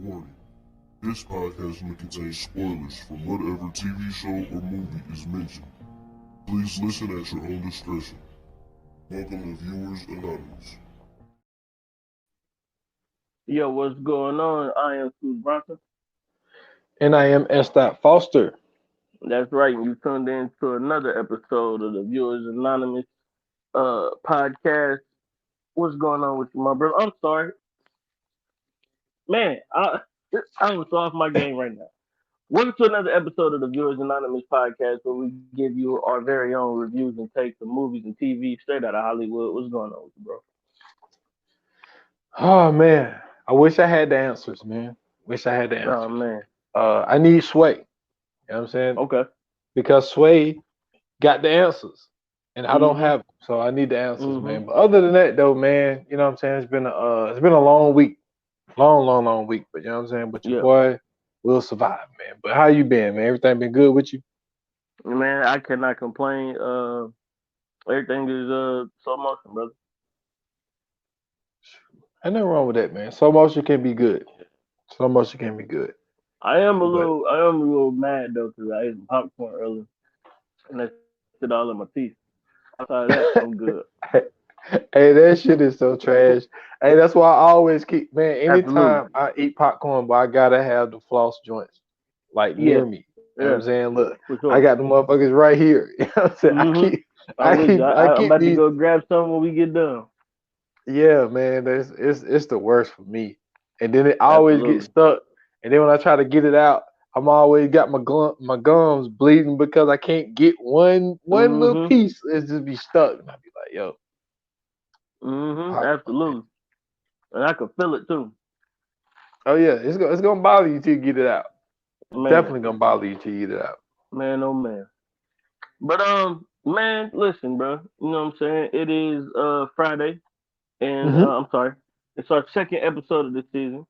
Warning. This podcast may contain spoilers from whatever TV show or movie is mentioned. Please listen at your own discretion. Welcome to Viewers Anonymous. Yo, what's going on? I am Sue Bronson. And I am S. Foster. That's right. You tuned in to another episode of the Viewers Anonymous podcast. What's going on with you, my brother? I'm sorry. Man, I was off my game right now. Welcome to another episode of the Viewers Anonymous podcast where we give you our very own reviews and takes of movies and TV straight out of Hollywood. What's going on with you, bro? Oh man, I wish I had the answers, man. Wish I had the answers. Oh, man. I need Sway. You know what I'm saying? Okay. Because Sway got the answers, and I don't Mhm. have them, so I need the answers, Mhm. man. But other than that, though, man, you know what I'm saying? It's been a long week, long week. But you know what I'm saying? But your Yeah. boy will survive, man. But how you been, man? Everything been good with you? Man, I cannot complain. Everything is slow motion, brother. Ain't nothing wrong with that, man. Slow motion can be good. Slow motion can be good. I am a But little mad though because I ate some popcorn earlier and that shit all in my teeth. Outside of that, I'm good. hey, that shit is so trash. Hey, that's why I always keep, man, Absolutely. anytime I eat popcorn, but I gotta have the floss joints like Yeah, near me. You know what I'm yeah, saying? Look, for I sure. got the motherfuckers right here. You know what I'm saying? Mhm. I'm I with you. keep I'm I keep about to these. go grab some when we get done. Yeah, man, it's the worst for me. And then I always get Absolutely. stuck. And then when I try to get it out, I'm always got my gums bleeding because I can't get one little Mhm. piece. It just be stuck. And I be like, yo, Mhm. popcorn, man. Absolutely. And I can feel it too, Oh yeah, it's gonna bother you till you get it out. It's man. definitely gonna bother you till you get it out. Man, oh man. But man, listen, bro. You know what I'm saying? It is Friday, and Hmm. I'm sorry, it's our second episode of the season.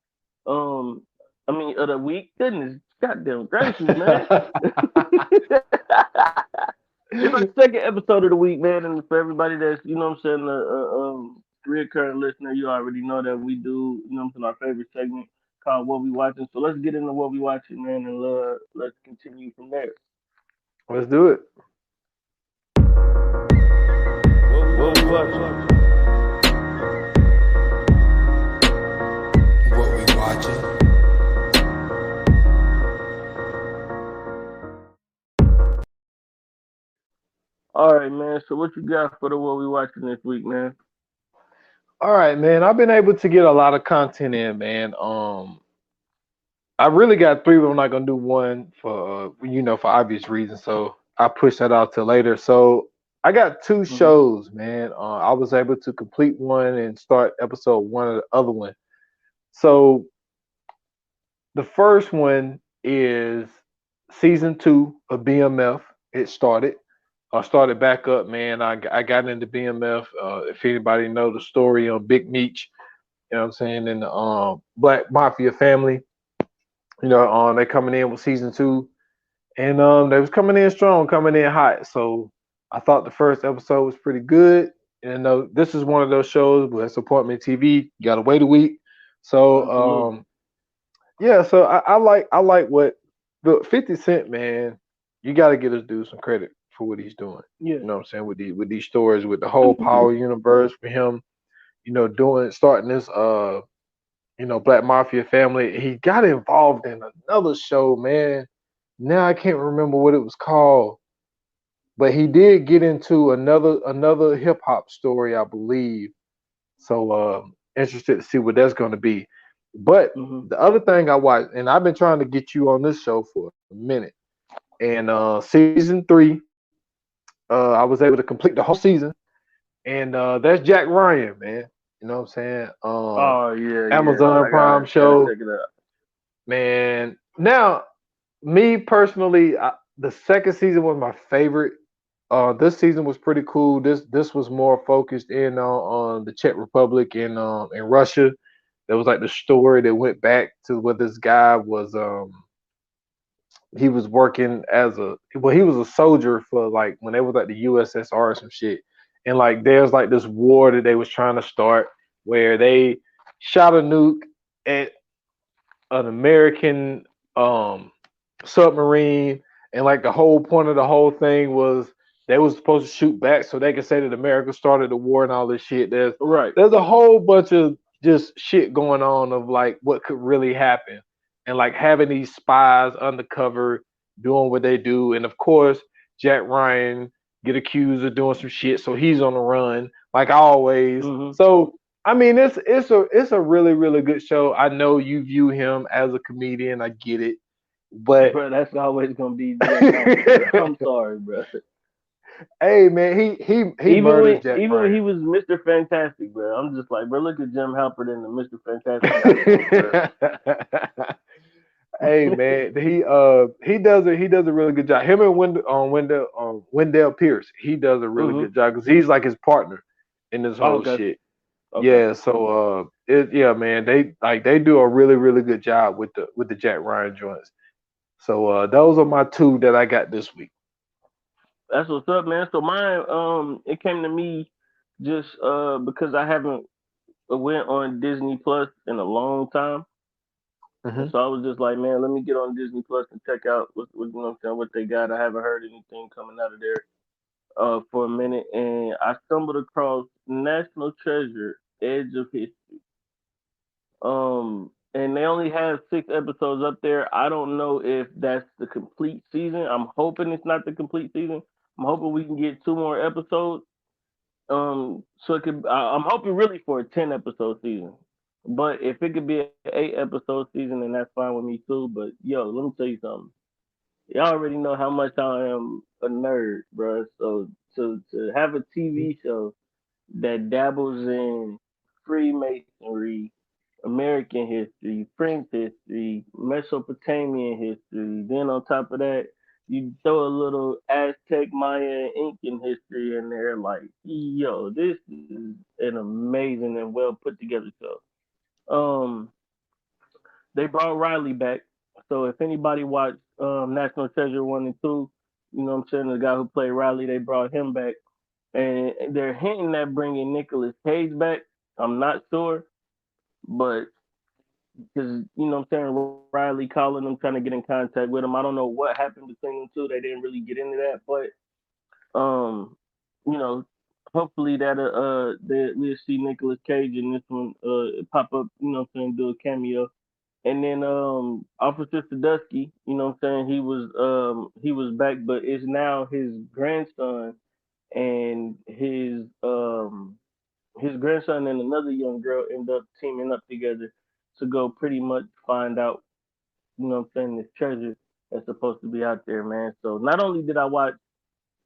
I mean of the week. Goodness, goddamn gracious, man. It's our second episode of the week, man, and for everybody that's you know what I'm saying, reoccurring listener, you already know that we do you know what I'm saying our favorite segment called What We Watching. So let's get into what we watching, man, and let's continue from there. Let's do it. What we watching? What we watching? All right, man. So what you got for the what we watching this week, man? All right, man. I've been able to get a lot of content in, man. I really got three, but I'm not gonna do one for for obvious reasons. So I push that out till later. So I got two Hmm. shows, man. I was able to complete one and start episode one of the other one. So the first one is season two of BMF. It started. I started back up, man. I got into BMF. If anybody know the story on Big Meech, you know what I'm saying, and the Black Mafia family, they coming in with season two, and they was coming in strong, coming in hot. So I thought the first episode was pretty good. And this is one of those shows where it's appointment TV. You gotta wait a week. So Absolutely. yeah, so I like what the 50 Cent, man. You gotta give this dude some credit for what he's doing. Yeah. You know what I'm saying, with these stories, with the whole Power universe, for him, starting this Black Mafia family. He got involved in another show, man. Now I can't remember what it was called, but he did get into another hip hop story, I believe. So interested to see what that's going to be. But Hmm. the other thing I watched, and I've been trying to get you on this show for a minute, and season three, I was able to complete the whole season, and that's Jack Ryan, man. You know what I'm saying? Oh yeah, yeah. Amazon I Prime gotta show, check it out. man. Now, me personally, the second season was my favorite. This season was pretty cool. This was more focused in on the Czech Republic and in Russia. There was like the story that went back to where this guy was he was working he was a soldier for like when they was like the USSR or some shit. And like there's like this war that they was trying to start where they shot a nuke at an American submarine, and like the whole point of the whole thing was they was supposed to shoot back so they could say that America started the war and all this shit. Right. There's a whole bunch of just shit going on of like what could really happen, and like having these spies undercover doing what they do, and of course Jack Ryan get accused of doing some shit, so he's on the run like always. Mm-hmm. So I mean, it's a really really good show. I know you view him as a comedian. I get it, but Bro, that's always gonna be Jack Ryan, bro. I'm sorry, bro. hey man, he murders Jack Even when he Ryan. was Mr. Fantastic, bro, I'm just like, bro, look at Jim Halpert in the Mr. Fantastic costume, Hey bro. man, he does a really good job. Him and Wendell Pierce, he does a really Mm-hmm. good job because he's like his partner in this Oh, whole okay. shit. Okay. Yeah, so yeah man, they do a really really good job with the Jack Ryan joints. So those are my two that I got this week. That's what's up, man. So mine, it came to me just because I haven't went on Disney Plus in a long time. And Hmm. so I was just like, man, let me get on Disney Plus and check out what you know what I'm saying, what they got. I haven't heard anything coming out of there for a minute, and I stumbled across National Treasure: Edge of History. And they only have 6 episodes up there. I don't know if that's the complete season. I'm hoping it's not the complete season. I'm hoping we can get 2 more episodes. So it could. I'm hoping really for a 10 episode season. But if it could be an 8 episode season, then that's fine with me too. But yo, let me tell you something. Y'all already know how much I am a nerd, bro. So to have a TV show that dabbles in Freemasonry, American history, French history, Mesopotamian history. Then on top of that, you throw a little Aztec, Maya, and Incan history in there. Like, yo, this is an amazing and well put together show. They brought Riley back. So if anybody watched National Treasure 1 and 2, you know what I'm saying, the guy who played Riley, they brought him back. And they're hinting at bringing Nicolas Cage back. I'm not sure, but because you know what I'm saying, Riley calling them, trying to get in contact with him. I don't know what happened between them two. They didn't really get into that, but you know, hopefully that we'll see Nicolas Cage in this one pop up. You know what I'm saying, do a cameo. And then Officer Sadusky, you know what I'm saying, he was back, but it's now his grandson and his grandson and another young girl end up teaming up together to go pretty much find out, you know what I'm saying, this treasure that's supposed to be out there, man. So not only did I watch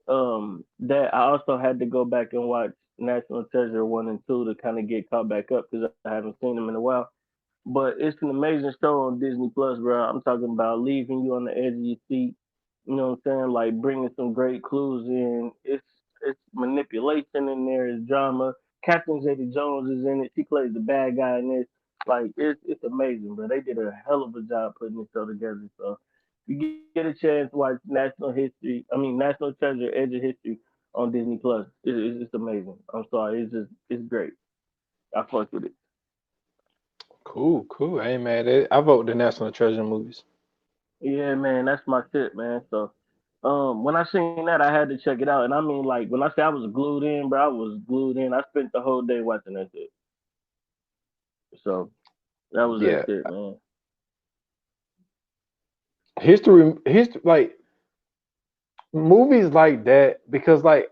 that, I also had to go back and watch National Treasure 1 and 2 to kind of get caught back up because I haven't seen them in a while. But it's an amazing show on Disney Plus, bro. I'm talking about leaving you on the edge of your seat. You know what I'm saying? Like bringing some great clues in. It's manipulation in there. It's drama. Captain Zeta Jones is in it. She plays the bad guy in this. Like it's amazing, bro. They did a hell of a job putting this show together. So if you get a chance to watch National Treasure: Edge of History on Disney Plus. It's just amazing. I'm sorry. It's great. I fucked with it. Cool, cool. Hey man, I vote the National Treasure movies. Yeah, man, that's my shit, man. So, when I seen that, I had to check it out, and I mean, like, when I say I was glued in, bro, I was glued in. I spent the whole day watching that shit. So that was that Yeah, shit, man. history, like movies like that, because like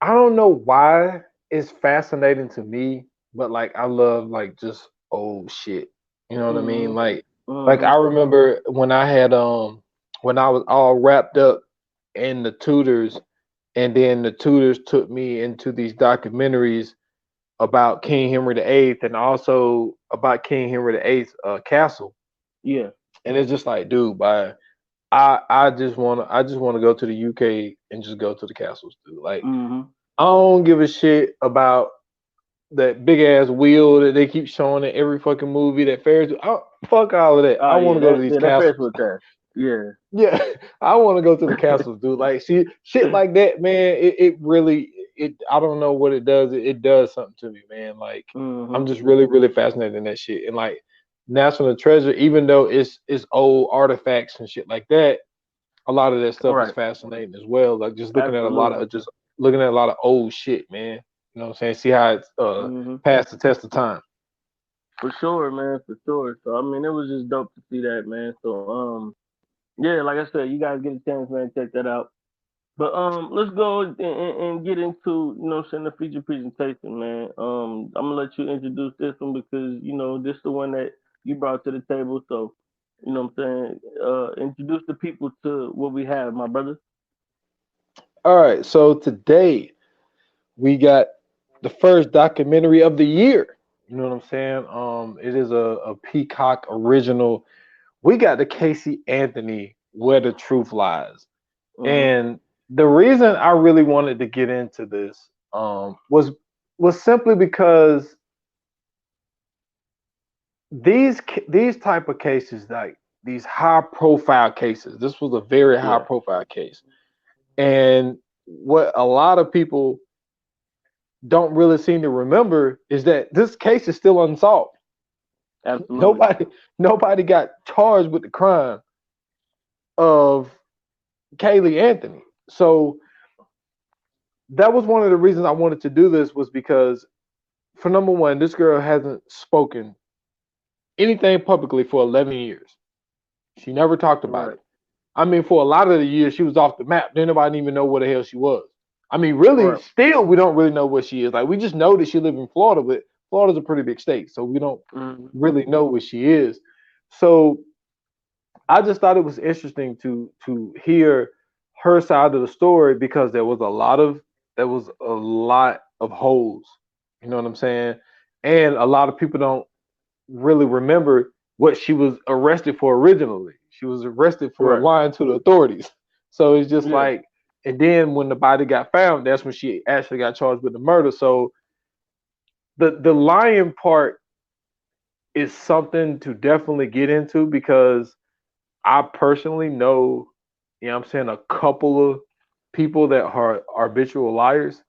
I don't know why it's fascinating to me, but like I love like just old shit. You know what I mean? Mhm. Like I Mhm. remember when I was all wrapped up in the Tudors, and then the Tudors took me into these documentaries about King Henry VIII and also about King Henry VIII's castle. Yeah. And it's just like, dude, I just wanna go to the UK and just go to the castles, dude. Like Mhm. I don't give a shit about that big ass wheel that they keep showing in every fucking movie. That Ferris, fuck all of that. Oh I want yeah, to go to these that first castles. was that. Yeah. Yeah, I want to go to the castles, dude. Like, see, shit like that, man. It really, I don't know what it does. It does something to me, man. Like, I'm Mhm. just really, really fascinated in that shit. And like, National Treasure, even though it's old artifacts and shit like that, a lot of that stuff is Right. fascinating as well. Like just looking at a lot Absolutely. of old shit, man. You know what I'm saying? See how it's Hmm. passed the test of time. For sure, man. For sure. So I mean, it was just dope to see that, man. So yeah, like I said, you guys get a chance, man. Check that out. But let's go and get into what I'm saying, the feature presentation, man. I'm gonna let you introduce this one because this is the one that you brought to the table. So what I'm saying, introduce the people to what we have, my brother. All right, so today we got the first documentary of the year. You know what I'm saying? It is a Peacock original. We got the Casey Anthony Where the Truth Lies. Hmm. And the reason I really wanted to get into this was simply because these type of cases, like these high profile cases, this was a very high Yeah, profile case. And what a lot of people don't really seem to remember is that this case is still unsolved. absolutely. Nobody got charged with the crime of Kaylee Anthony. So that was one of the reasons I wanted to do this, was because, for number one, this girl hasn't spoken anything publicly for 11 years. She never talked about Right, it. I mean, for a lot of the years, she was off the map. Then nobody even know where the hell she was. I mean, really, right. still, we don't really know where she is. Like, we just know that she lives in Florida, but Florida's a pretty big state, so we don't Hmm. really know where she is. So I just thought it was interesting to hear her side of the story, because there was a lot of holes. You know what I'm saying? And a lot of people don't really remember what she was arrested for originally. She was arrested for Right. lying to the authorities. So it's just Yeah, like, and then when the body got found, that's when she actually got charged with the murder. So the lying part is something to definitely get into, because I personally know, I'm saying, a couple of people that are habitual liars,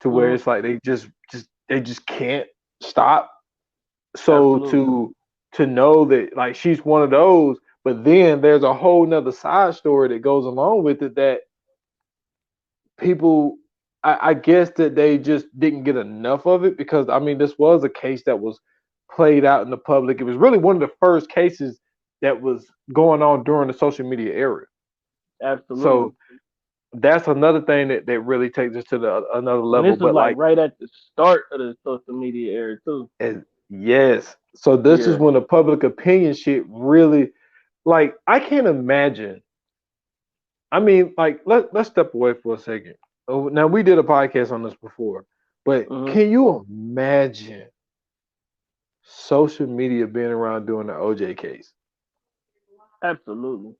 to where hmm, it's like they just can't stop. So absolutely. to know that, like, she's one of those, but then there's a whole nother side story that goes along with it, that people, I guess that they just didn't get enough of it, because I mean, this was a case that was played out in the public. It was really one of the first cases that was going on during the social media era. Absolutely. So that's another thing that really takes us to the another And level. this is But like like, right at the start of the social media era too. and yes, so this is Yeah. when the public opinion shit really, like, I can't imagine. I mean, like, let's step away for a second. Oh, now, we did a podcast on this before, but Hmm. can you imagine social media being around during the OJ case? Absolutely.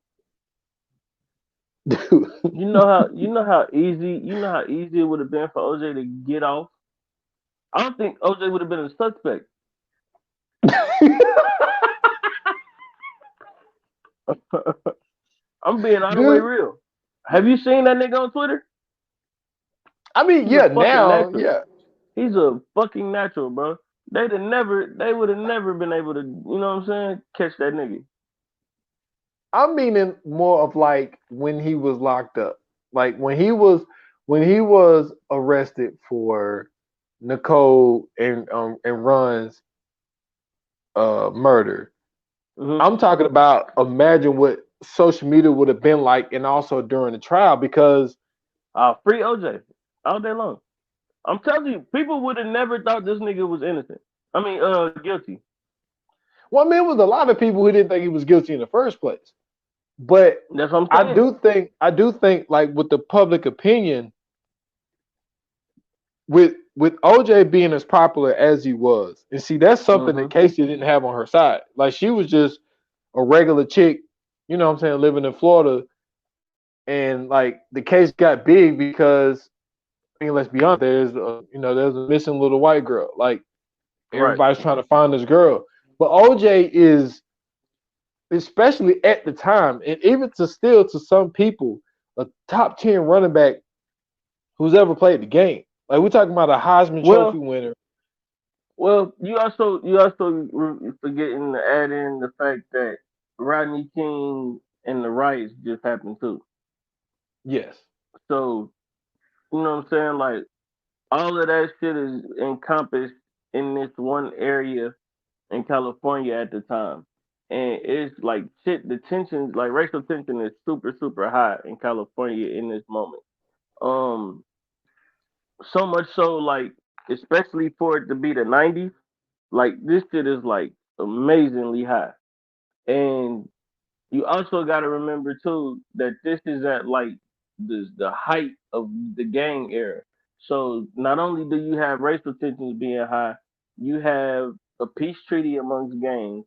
Dude. You know how easy it would have been for OJ to get off. I don't think OJ would have been a suspect. I'm being all the way Dude, real. Have you seen that nigga on Twitter? I mean, He's a yeah, fucking now, natural. yeah. He's a fucking natural, bro. They would have never been able to, you know what I'm saying, catch that nigga. I'm meaning more of like when he was locked up, like when he was arrested for Nicole and Ron's murder. Hmm. I'm talking about, imagine what social media would have been like, and also during the trial, because Free OJ all day long. I'm telling you, people would have never thought this nigga was innocent. I mean, guilty. well, I mean, it was a lot of people who didn't think he was guilty in the first place. But That's what I'm I saying. do think like, with the public opinion, with OJ being as popular as he was, and see, that's something Hmm. that Casey didn't have on her side. Like, she was just a regular chick, you know what I'm saying, living in Florida, and like, the case got big because, I mean, let's be honest, there's a missing little white girl. Like, Right. everybody's trying to find this girl, but OJ is, especially at the time, and even to some people, a top 10 running back who's ever played the game. Like, we're talking about a Heisman Trophy Well, winner. Well, you also forgetting to add in the fact that Rodney King and the riots just happened too. Yes. So you know what I'm saying? Like all of that shit is encompassed in this one area in California at the time. And it's like shit, the tensions, like racial tension is super, super high in California in this moment. Um, so much so like, especially for it to be the 90s, like this shit is like amazingly high. And you also got to remember too that this is at like the height of the gang era. So not only do you have racial tensions being high, you have a peace treaty amongst gangs.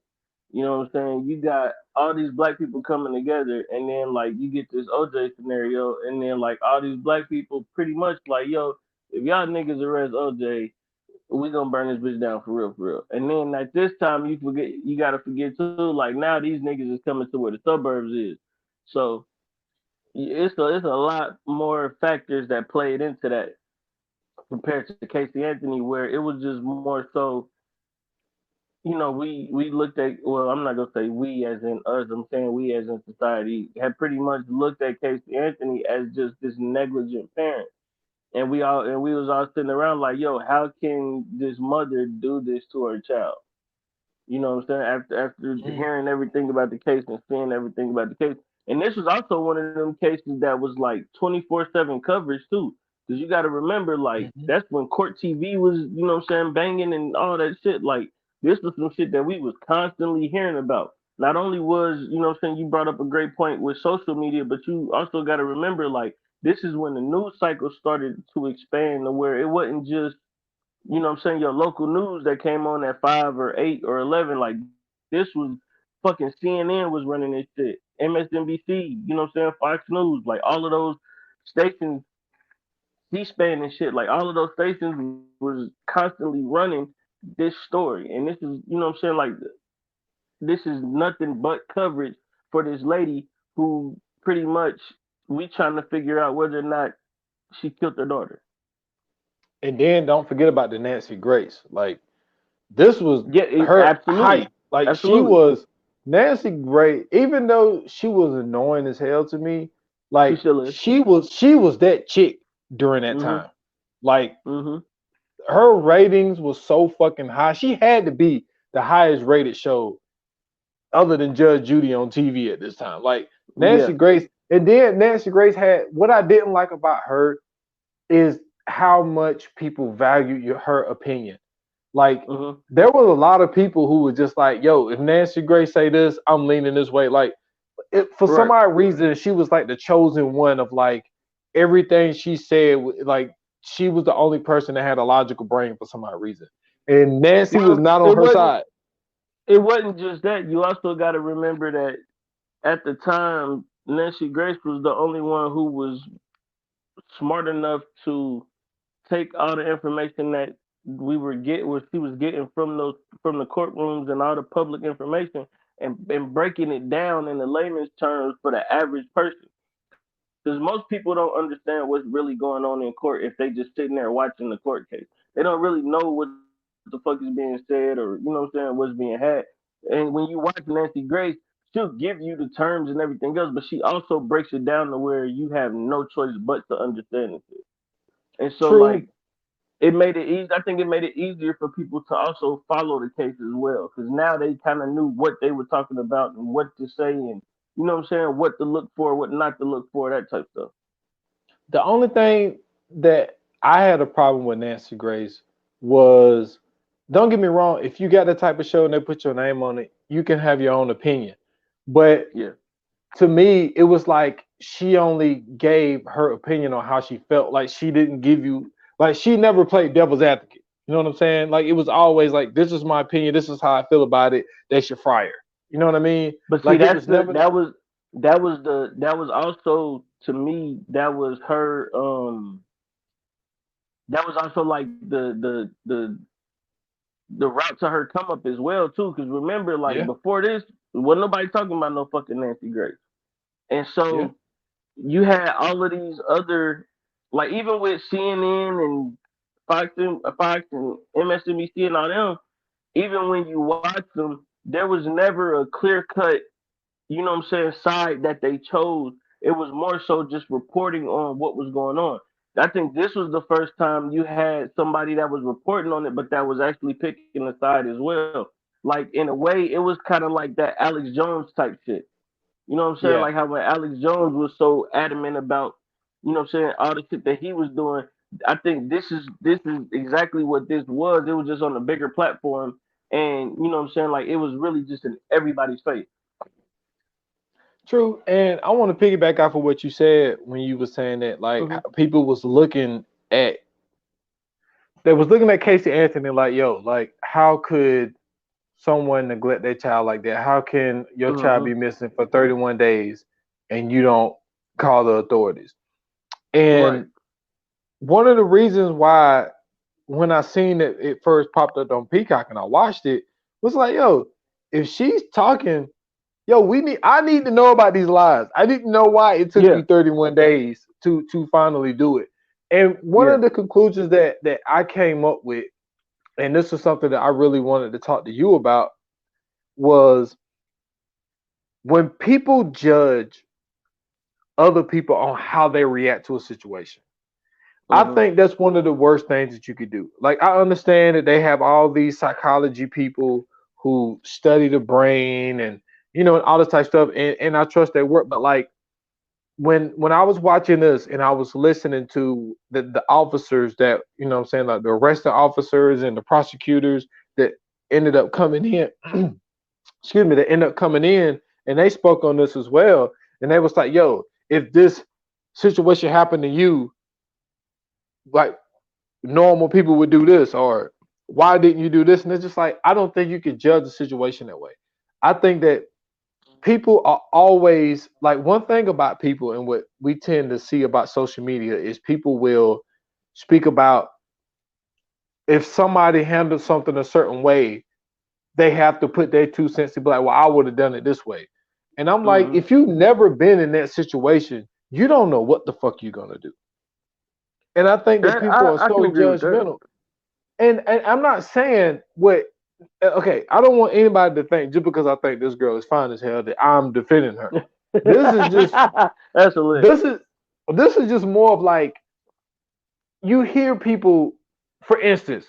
You know what I'm saying? You got all these black people coming together, and then like you get this OJ scenario, and then like all these black people pretty much like, yo, if y'all niggas arrest OJ, we gonna burn this bitch down for real, for real. And then at this time, you gotta forget too, like now these niggas is coming to where the suburbs is. So it's a lot more factors that played into that compared to Casey Anthony, where it was just more so, we looked at, well, I'm not gonna say we as in us, I'm saying we as in society had pretty much looked at Casey Anthony as just this negligent parent. And we was all sitting around like, yo, how can this mother do this to her child? You know what I'm saying? After Mm. hearing everything about the case and seeing everything about the case, and this was also one of them cases that was like 24/7 coverage too, because you got to remember, like Hmm. that's when court TV was, what I'm saying, banging and all that shit. Like this was some shit that we was constantly hearing about. Not only was, what I'm saying, you brought up a great point with social media, but you also got to remember, like this is when the news cycle started to expand to where it wasn't just, what I'm saying, your local news that came on at 5 or 8 or 11. Like this was fucking CNN was running this shit. MSNBC, you know what I'm saying, Fox News, like all of those stations, C-SPAN and shit, like all of those stations was constantly running this story. And this is, what I'm saying, like this is nothing but coverage for this lady who pretty much we trying to figure out whether or not she killed her daughter. And then don't forget about the Nancy Grace. Like this was Yeah, her absolutely. height. Like she Absolutely. was Nancy Grace, even though she was annoying as hell to me, She like still is. she was that chick during that Mhm. time. Like Mhm. her ratings was so fucking high. She had to be the highest rated show other than Judge Judy on TV at this time. Like Nancy Yeah. Grace, and then Nancy Grace had what I didn't like about her is how much people value her opinion. Like Mhm. there was a lot of people who were just like, "Yo, if Nancy Grace say this, I'm leaning this way." Like for some Right. odd reason, she was like the chosen one of like everything she said. Like she was the only person that had a logical brain for some odd reason, and Nancy was Well, not on it her wasn't. side. It wasn't just that. You also got to remember that at the time, Nancy Grace was the only one who was smart enough to take all the information that what she was getting from those from the courtrooms and all the public information and breaking it down in the layman's terms for the average person. Because most people don't understand what's really going on in court if they just sitting there watching the court case. They don't really know what the fuck is being said or what I'm saying, what's being had. And when you watch Nancy Grace, she'll give you the terms and everything else, but she also breaks it down to where you have no choice but to understand it. And so True. like it made it easy. I think it made it easier for people to also follow the case as well, because now they kind of knew what they were talking about and what to say, and what I'm saying, what to look for, what not to look for, that type stuff. The only thing that I had a problem with Nancy Grace was, don't get me wrong, if you got that type of show and they put your name on it, you can have your own opinion. But Yeah. to me, it was like she only gave her opinion on how she felt. Like she didn't give you, like she never played devil's advocate. You know what I'm saying? Like it was always like, this is my opinion. This is how I feel about it. They should fire her. You know what I mean? But see, Like it that's was the never. that was also to me that was also like the route to her come up as well too. Because remember, like Yeah, before this, wasn't nobody talking about no fucking Nancy Grace, and yeah, so you had all of these other, like even with CNN and Fox and MSNBC and all them, even when you watch them, there was never a clear cut, you know what I'm saying, side that they chose. It was more so just reporting on what was going on. I think this was the first time you had somebody that was reporting on it, but that was actually picking a side as well. Like in a way, it was kind of like that Alex Jones type shit. You know what I'm saying? Yeah. Like how when Alex Jones was so adamant about, you know what I'm saying, all the shit that he was doing. I think this is exactly what this was. It was just on a bigger platform, and you know what I'm saying. Like it was really just in everybody's face. True, and I want to piggyback off of what you said when you were saying that like Hmm. people was looking at they was looking at Casey Anthony like, yo, like how could someone neglect their child like that? How can your child Hmm. be missing for 31 days and you don't call the authorities? And Right. one of the reasons why when I seen it first popped up on Peacock and I watched it was like, yo, if she's talking, yo, I need to know about these lies. I need to know why it took Yeah. you 31 days to finally do it. And one Yeah. of the conclusions that I came up with, and this was something that I really wanted to talk to you about, was when people judge other people on how they react to a situation. I Hmm. think that's one of the worst things that you could do. Like I understand that they have all these psychology people who study the brain and and all this type of stuff, and I trust their work. But like when I was watching this and I was listening to the officers that what I'm saying, like the arresting officers and the prosecutors that ended up coming in, excuse me, that ended up coming in and they spoke on this as well. And they was like, yo, if this situation happened to you, like normal people would do this, or why didn't you do this? And it's just like I don't think you can judge the situation that way. I think that people are always like one thing about people and what we tend to see about social media is people will speak about if somebody handles something a certain way, they have to put their 2 cents to be like, well, I would have done it this way. And I'm like, Hmm. if you've never been in that situation, you don't know what the fuck you're gonna do. And I think that That people are I can so agree with that. judgmental. And I'm not saying what okay, I don't want anybody to think just because I think this girl is fine as hell that I'm defending her. This is just That's a lit. this is this is just more of like you hear people, for instance,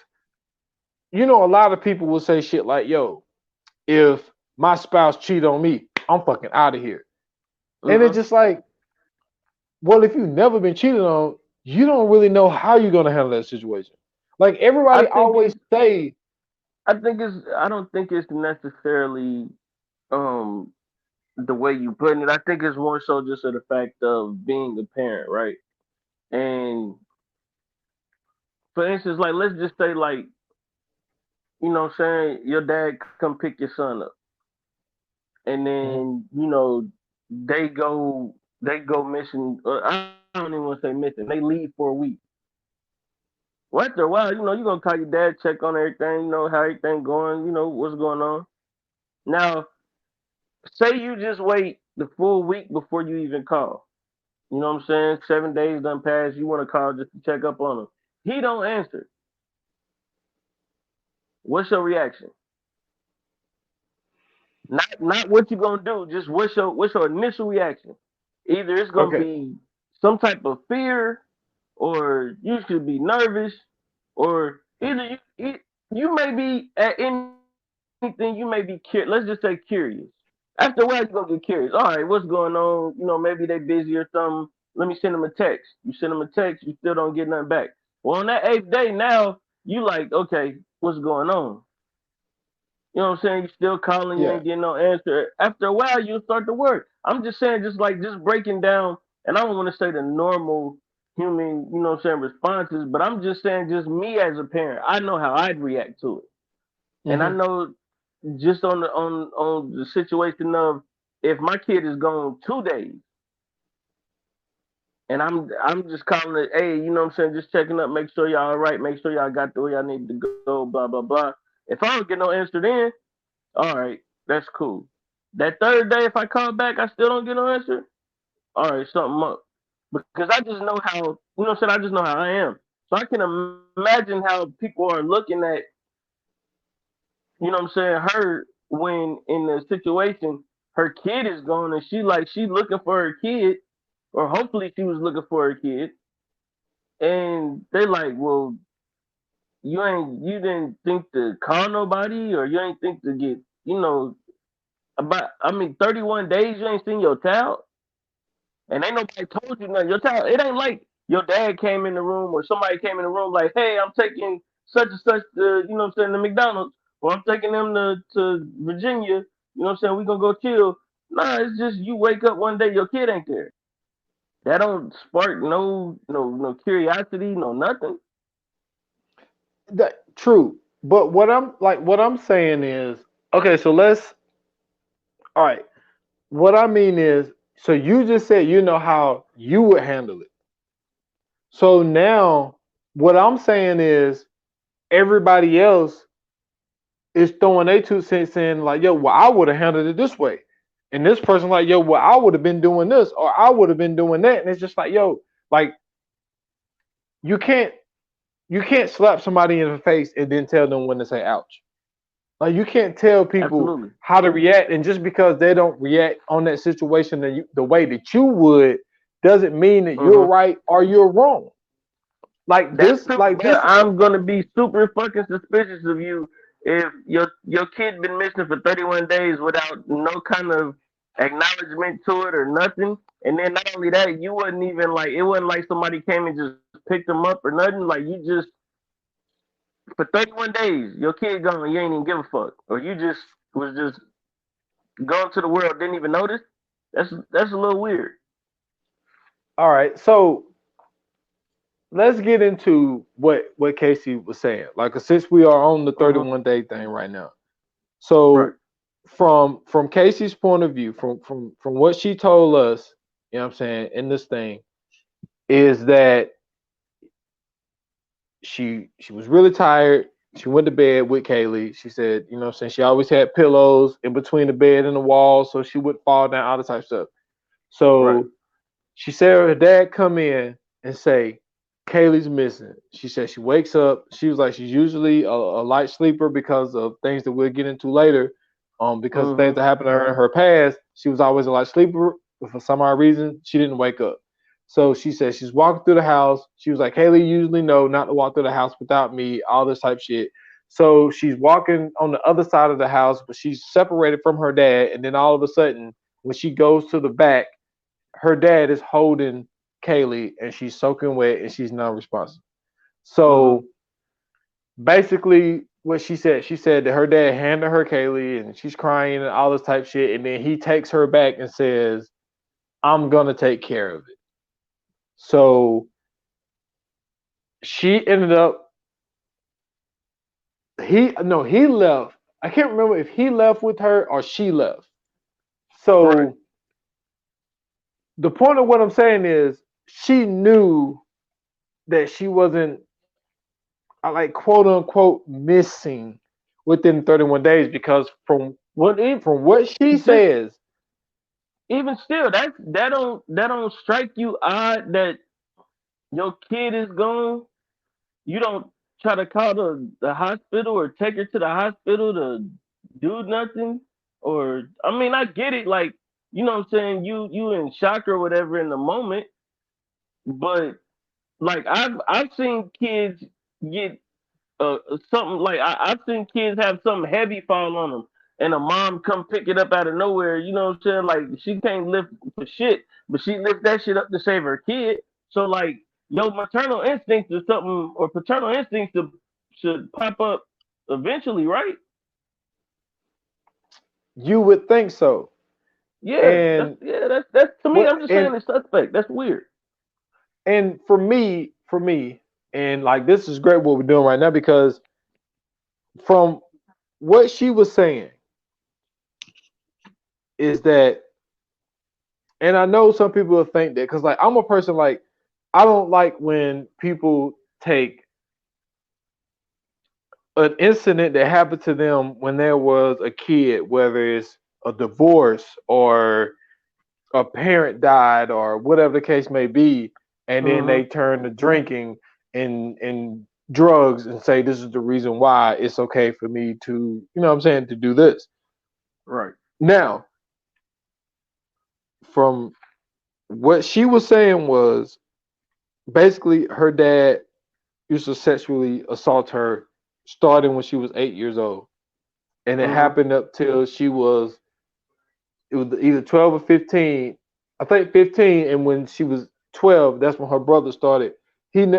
a lot of people will say shit like, yo, if my spouse cheat on me, I'm fucking out of here. And it's Hmm. just like, well, if you've never been cheated on, you don't really know how you're gonna handle that situation. Like I everybody think always it's say, I don't think it's necessarily um the way you put it. I think it's more so just of the fact of being a parent, right? And for instance, like let's just say like, you know what I'm saying, your dad come pick your son up and mhm, then, they go missing, I don't even want to say missing, they leave for a week. Well, after a while, you're gonna call your dad, check on everything, how everything going, what's going on. Now, say you just wait the full week before you even call. You know what I'm saying? 7 days done passed. You want to call just to check up on him. He don't answer. What's your reaction? Not what you gonna do. Just what's your initial reaction? Either it's gonna okay, be some type of fear, or you should be nervous, or either you may be at anything. You may be curious. Let's just say curious. After a while, you're gonna get curious. All right, what's going on? Maybe they busy or something. Let me send them a text. You send them a text, you still don't get nothing back. Well, on that eighth day, now you like, okay, what's going on? You know what I'm saying? You still calling, you yeah, ain't getting no answer. After a while, you'll start to work. I'm just saying, just breaking down, and I don't want to say the normal human, what I'm saying, responses, but I'm just saying, just me as a parent, I know how I'd react to it, and I hmm know just on the situation of if my kid is gone 2 days, and I'm just calling it, hey, you know what I'm saying, just checking up, make sure y'all all right, make sure y'all got the way y'all need to go, blah blah blah. If I don't get no answer then, all right, that's cool. That third day, if I call back, I still don't get no answer. All right, something up. Because I just know how, I just know how I am. So I can imagine how people are looking at, her when in the situation, her kid is gone and she looking for her kid, or hopefully she was looking for her kid, and they like, well, you didn't think to call nobody, or you ain't think to get, about, I mean, 31 days you ain't seen your child, and ain't nobody told you nothing. Your child, it ain't like your dad came in the room or somebody came in the room like, hey, I'm taking such and such to, to McDonald's, or I'm taking them to Virginia, we gonna go chill. Nah, it's just you wake up one day, your kid ain't there. That don't spark no curiosity, no nothing. That true. But what I'm saying is, okay, so let's all right. What I mean is, so you just said you know how you would handle it. So now what I'm saying is everybody else is throwing their 2 cents in like, yo, well, I would have handled it this way. And this person like, yo, well, I would have been doing this or I would have been doing that. And it's just like, yo, like you can't slap somebody in the face and then tell them when to say ouch. Like you can't tell people Absolutely. how to react, and just because they don't react on that situation the way that you would, doesn't mean that you're right or you're wrong. Like That's this, true, like but this. I'm gonna be super fucking suspicious of you if your kid been missing for 31 days without no kind of acknowledgement to it or nothing. And then not only that, you wasn't even like, it wasn't like somebody came and just picked them up or nothing. Like you just, for 31 days, your kid gone, you ain't even give a fuck, or you just was just going to the world, didn't even notice. That's a little weird. All right, so let's get into what Casey was saying. Like, since we are on the Mm-hmm. 31-day thing right now, Right. so from Casey's point of view, from what she told us, you know what I'm saying, in this thing, is that she was really tired. She went to bed with Kaylee. She said, you know what I'm saying, she always had pillows in between the bed and the wall so she wouldn't fall down, all the type of stuff. Right. So she said her dad come in and say, Kaylee's missing. She said she wakes up. She was like, she's usually a light sleeper because of things that we'll get into later. Because of things Mm-hmm. that happened to her in her past, she was always a light sleeper. But for some odd reason, she didn't wake up. So she said she's walking through the house. She was like, Kaylee usually know not to walk through the house without me, all this type of shit. So she's walking on the other side of the house, but she's separated from her dad. And then all of a sudden, when she goes to the back, her dad is holding Kaylee and she's soaking wet and she's non-responsive. Mm-hmm. So basically what she said that her dad handed her Kaylee and she's crying and all this type of shit. And then he takes her back and says, I'm going to take care of it. So she ended up, he left. I can't remember if he left with her or she left. Right. So the point of what I'm saying is she knew that she wasn't like quote unquote missing within 31 days because Well, it from what she just, says, even still, that don't strike you odd that your kid is gone. You don't try to call the hospital or take her to the hospital to do nothing. Or, I mean, I get it, like, what I'm saying, you in shock or whatever in the moment, but like I've seen kids get something, like I've seen kids have something heavy fall on them, and a mom come pick it up out of nowhere. You know what I'm saying? Like she can't lift for shit, but she lift that shit up to save her kid. So like, your maternal instinct or something, or paternal instinct should pop up eventually, right? you would think so. Yeah, And that's to me. what I'm just saying it's suspect. That's weird. and for me, and like this is great what we're doing right now because from what she was saying is that, and I know some people will think that because like I'm a person like I don't like when people take an incident that happened to them when there was a kid, whether it's a divorce or a parent died or whatever the case may be, and then Mm-hmm. they turn to drinking and drugs and say this is the reason why it's okay for me to, you know what I'm saying, to do this. Right. Now, from what she was saying was basically her dad used to sexually assault her starting when she was 8 years old. And it Mm-hmm. happened up till she was, it was either 12 or 15. I think 15. And when she was 12, that's when her brother started.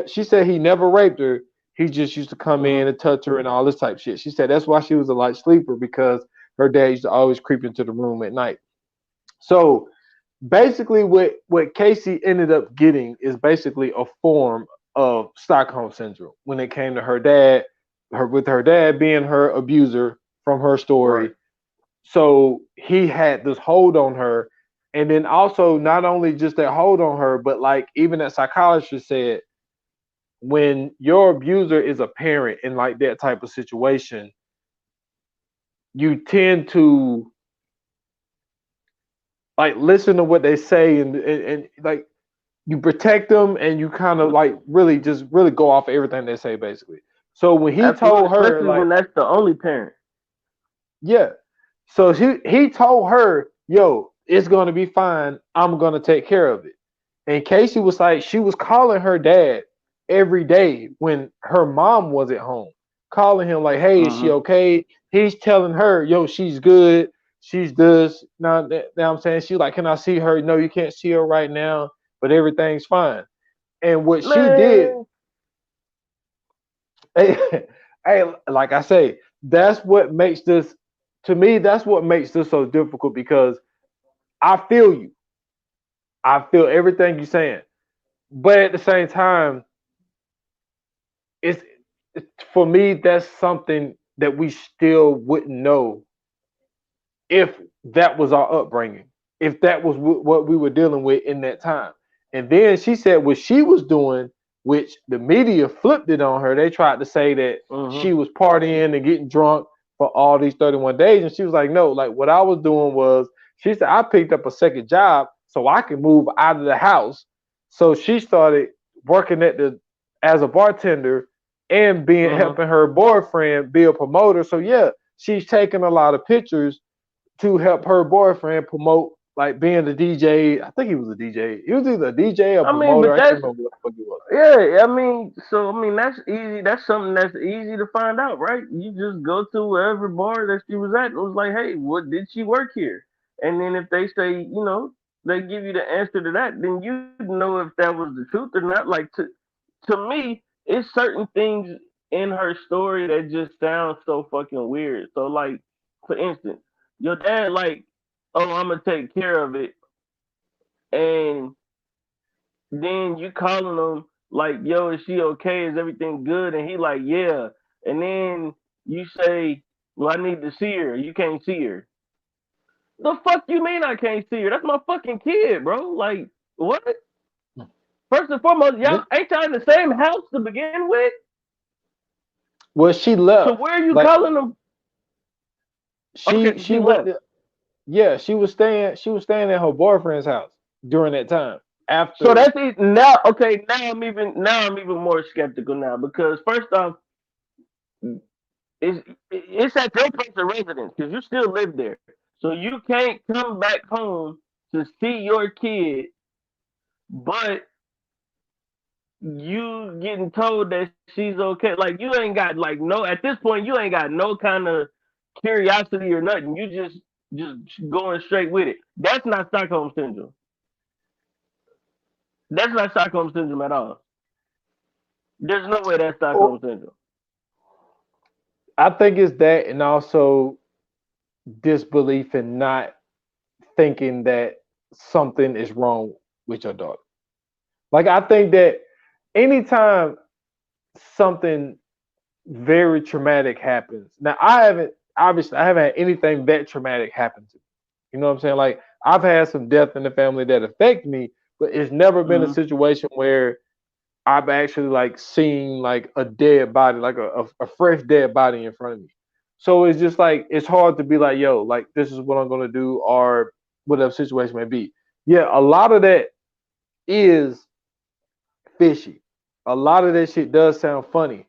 She said he never raped her. He just used to come Mm-hmm. in and touch her and all this type shit. She said that's why she was a light sleeper, because her dad used to always creep into the room at night. So basically what Casey ended up getting is basically a form of Stockholm syndrome when it came to her dad, with her dad being her abuser from her Right. story. So he had this hold on her. And then also not only just that hold on her, but like even that psychologist said, when your abuser is a parent in like that type of situation, you tend to like listen to what they say and like you protect them and you kind of like really just really go off of everything they say basically. So when he Absolutely, told her especially like, when that's the only parent. yeah, so he told her, yo, it's gonna be fine. I'm gonna take care of it. And Casey was like, she was calling her dad every day when her mom was at home, calling him like, hey, is she Mm-hmm. okay? He's telling her, yo, she's good. She's this. Now I'm saying, she's like, can I see her? No, you can't see her right now, but everything's fine. And what she did, Man, hey, hey, like I say, that's what makes this, to me, that's what makes this so difficult because I feel you. I feel everything you're saying. But at the same time, it's, for me, that's something that we still wouldn't know if that was our upbringing, if that was what we were dealing with in that time. And then she said what she was doing, which the media flipped it on her. They tried to say that mm-hmm. she was partying and getting drunk for all these 31 days. And she was like, no, like what I was doing was, she said, I picked up a second job so I could move out of the house. So she started working as a bartender and being Mm-hmm. helping her boyfriend be a promoter. So yeah, she's taking a lot of pictures to help her boyfriend promote, like being the DJ. I think he was a DJ. He was either a DJ or I mean, promoter. but I can't that's remember what the fuck he was. yeah. I mean, so I mean, that's easy. That's something that's easy to find out, right? You just go to wherever bar that she was at and was like, hey, what did she work here? And then if they say, they give you the answer to that, then you know if that was the truth or not. Like to me, it's certain things in her story that just sound so fucking weird. So like, for instance, your dad like, oh, I'm gonna take care of it, and then you calling him like, yo, is she okay? Is everything good? And he like, yeah. And then you say, well, I need to see her. You can't see her. The fuck you mean I can't see her? That's my fucking kid, bro. Like, what? First and foremost, y'all ain't y'all in the same house to begin with? Well, she So left. where are you Like calling them? Okay, she she went left. to, yeah, she was staying at her boyfriend's house during that time. So After, that's it. Now, okay, now I'm even more skeptical now because first off, it's at your place of residence because you still live there. So you can't come back home to see your kid, but you getting told that she's okay. Like you ain't got like no at this point you ain't got no kind of curiosity or nothing. You just going straight with it. That's not Stockholm syndrome. That's not Stockholm syndrome at all. There's no way that's oh, Stockholm syndrome. I think it's that, and also disbelief and not thinking that something is wrong with your daughter. Like I think that anytime something very traumatic happens. Now I haven't had anything that traumatic happen to me. You know what I'm saying? Like I've had some death in the family that affect me, but it's never been a Mm-hmm. situation where I've actually like seen like a dead body, like a fresh dead body in front of me. So it's just like it's hard to be like, yo, like this is what I'm gonna do, or whatever situation may be. Yeah, a lot of that is fishy. a lot of that shit does sound funny.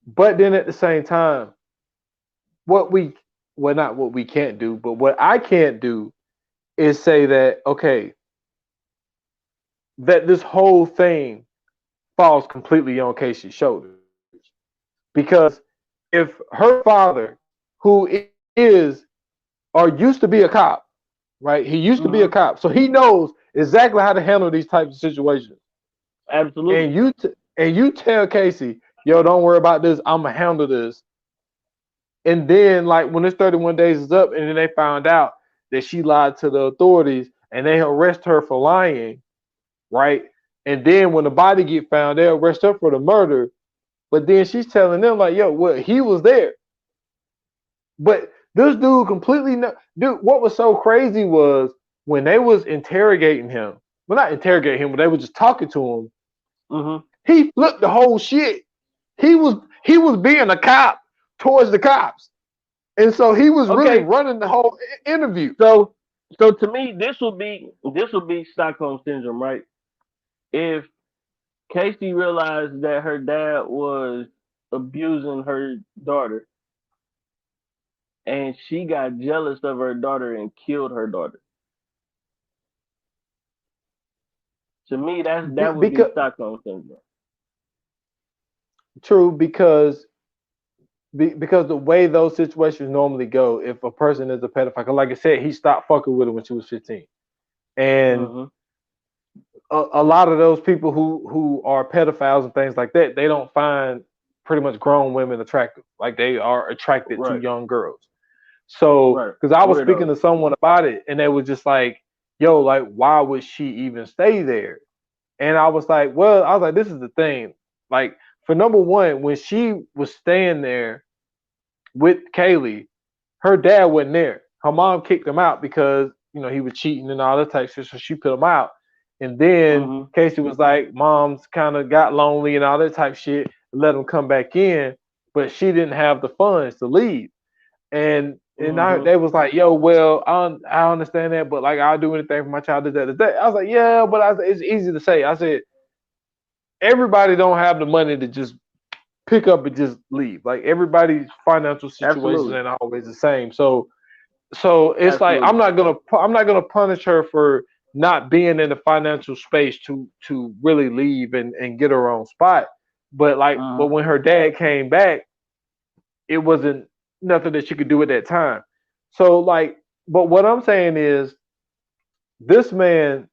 But then at the same time, what we well not what we can't do, but what I can't do is say that okay, that this whole thing falls completely on Casey's shoulders. Because if her father, who is or used to be a cop, right? He used to be a Mm-hmm. cop, so he knows exactly how to handle these types of situations. Absolutely. And you tell Casey, yo, don't worry about this. I'ma handle this. And then, like when this 31 days is up, and then they found out that she lied to the authorities, and they arrest her for lying, right? And then when the body get found, they arrest her for the murder. But then she's telling them like, yo, well, he was there. But this dude completely dude. What was so crazy was when they was interrogating him. Well, not interrogating him, but they were just talking to him. Mm-hmm. He flipped the whole shit. He was being a cop towards the cops, and so he was really Okay. running the whole interview. So to me, this will be Stockholm syndrome, right? If Casey realized that her dad was abusing her daughter, and she got jealous of her daughter and killed her daughter. To me, that would be Because Stockholm syndrome. true, because the way those situations normally go, if a person is a pedophile, like I said, he stopped fucking with her when she was 15, and Mm-hmm. a lot of those people who are pedophiles and things like that, they don't find pretty much grown women attractive. Like they are attracted to Right. young girls. So, Right. because I was speaking Weirdo. to someone about it, and they was just like, "Yo, like, why would she even stay there?" And I was like, "Well, I was like, this is the thing. Like, for number one, when she was staying there with Kaylee, her dad wasn't there. Her mom kicked him out because he was cheating and all that type of shit. So she put him out. And then Mm-hmm. Casey was like, "Mom's kind of got lonely and all that type of shit. Let him come back in, but she didn't have the funds to leave." And Mm-hmm. they was like, "Yo, well, I understand that, but like I'll do anything for my child." That. I was like, "Yeah, but it's easy to say." I said, "Everybody don't have the money to just pick up and just leave. Like everybody's financial situations Absolutely. ain't always the same. So it's like Absolutely. I'm not gonna punish her for not being in the financial space to really leave and get her own spot. But Mm-hmm. when her dad came back, it wasn't nothing that she could do at that time. So but what I'm saying is this man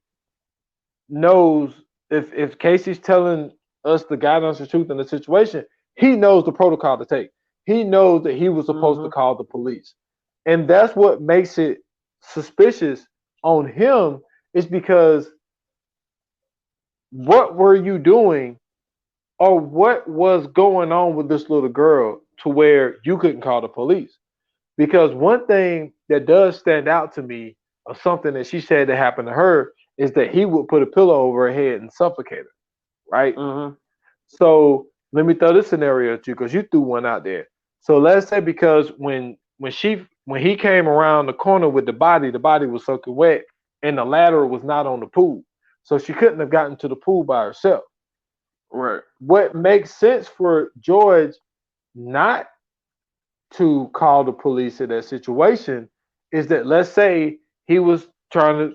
knows if Casey's telling us the guidance, the truth in the situation, he knows the protocol to take. He knows that he was supposed to Mm-hmm. call the police. And that's what makes it suspicious on him is because what were you doing or what was going on with this little girl to where you couldn't call the police? Because one thing that does stand out to me of something that she said that happened to her is that he would put a pillow over her head and suffocate her, right? Mm-hmm. So let me throw this scenario at you because you threw one out there. So let's say because when he came around the corner with the body was soaking wet and the ladder was not on the pool. So she couldn't have gotten to the pool by herself. Right. What makes sense for George not to call the police in that situation is that let's say he was trying to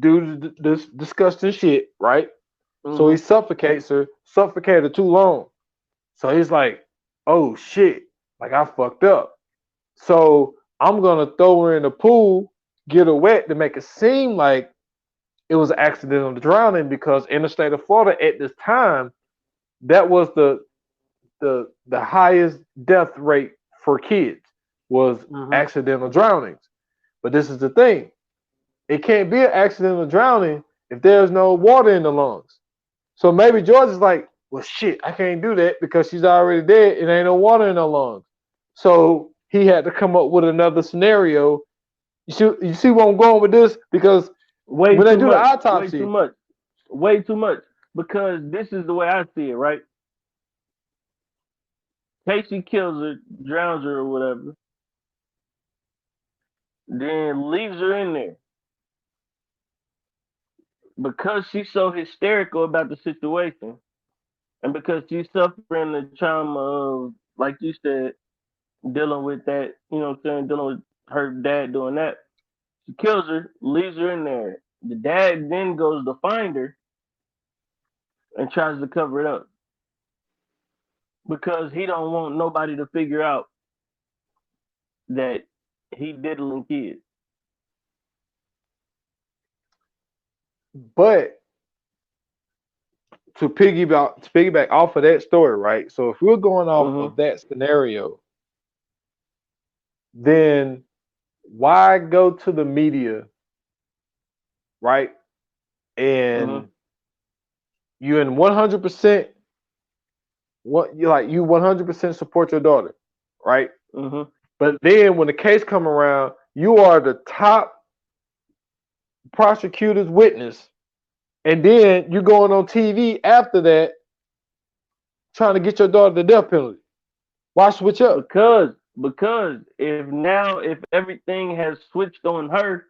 do this disgusting shit, right? So he Mm-hmm. suffocates her, suffocated too long. So he's like, oh shit, like I fucked up. So I'm gonna throw her in the pool, get her wet to make it seem like it was accidental drowning because in the state of Florida at this time, that was the highest death rate for kids was Mm-hmm. accidental drownings. But this is the thing. It can't be an accidental drowning if there's no water in the lungs. So maybe George is like, well, shit, I can't do that because she's already dead and ain't no water in her lungs. So he had to come up with another scenario. You see where I'm going with this? Because Way when they too do the much. Way too autopsy, much. Way too much. Because this is the way I see it, right? Casey kills her, drowns her or whatever, then leaves her in there because she's so hysterical about the situation. And because she's suffering the trauma of, like you said, dealing with that, you know what I'm saying, dealing with her dad doing that, she kills her, leaves her in there. The dad then goes to find her and tries to cover it up because he don't want nobody to figure out that he diddling kids. But to piggyback off of that story, right? So if we're going off Mm-hmm. of that scenario, then why go to the media, right? Mm-hmm. And you in 100% you 100% support your daughter, right? Mm-hmm. But then when the case come around, you are the top prosecutor's witness, and then you going on TV after that trying to get your daughter the death penalty. Why switch up? Because if everything has switched on her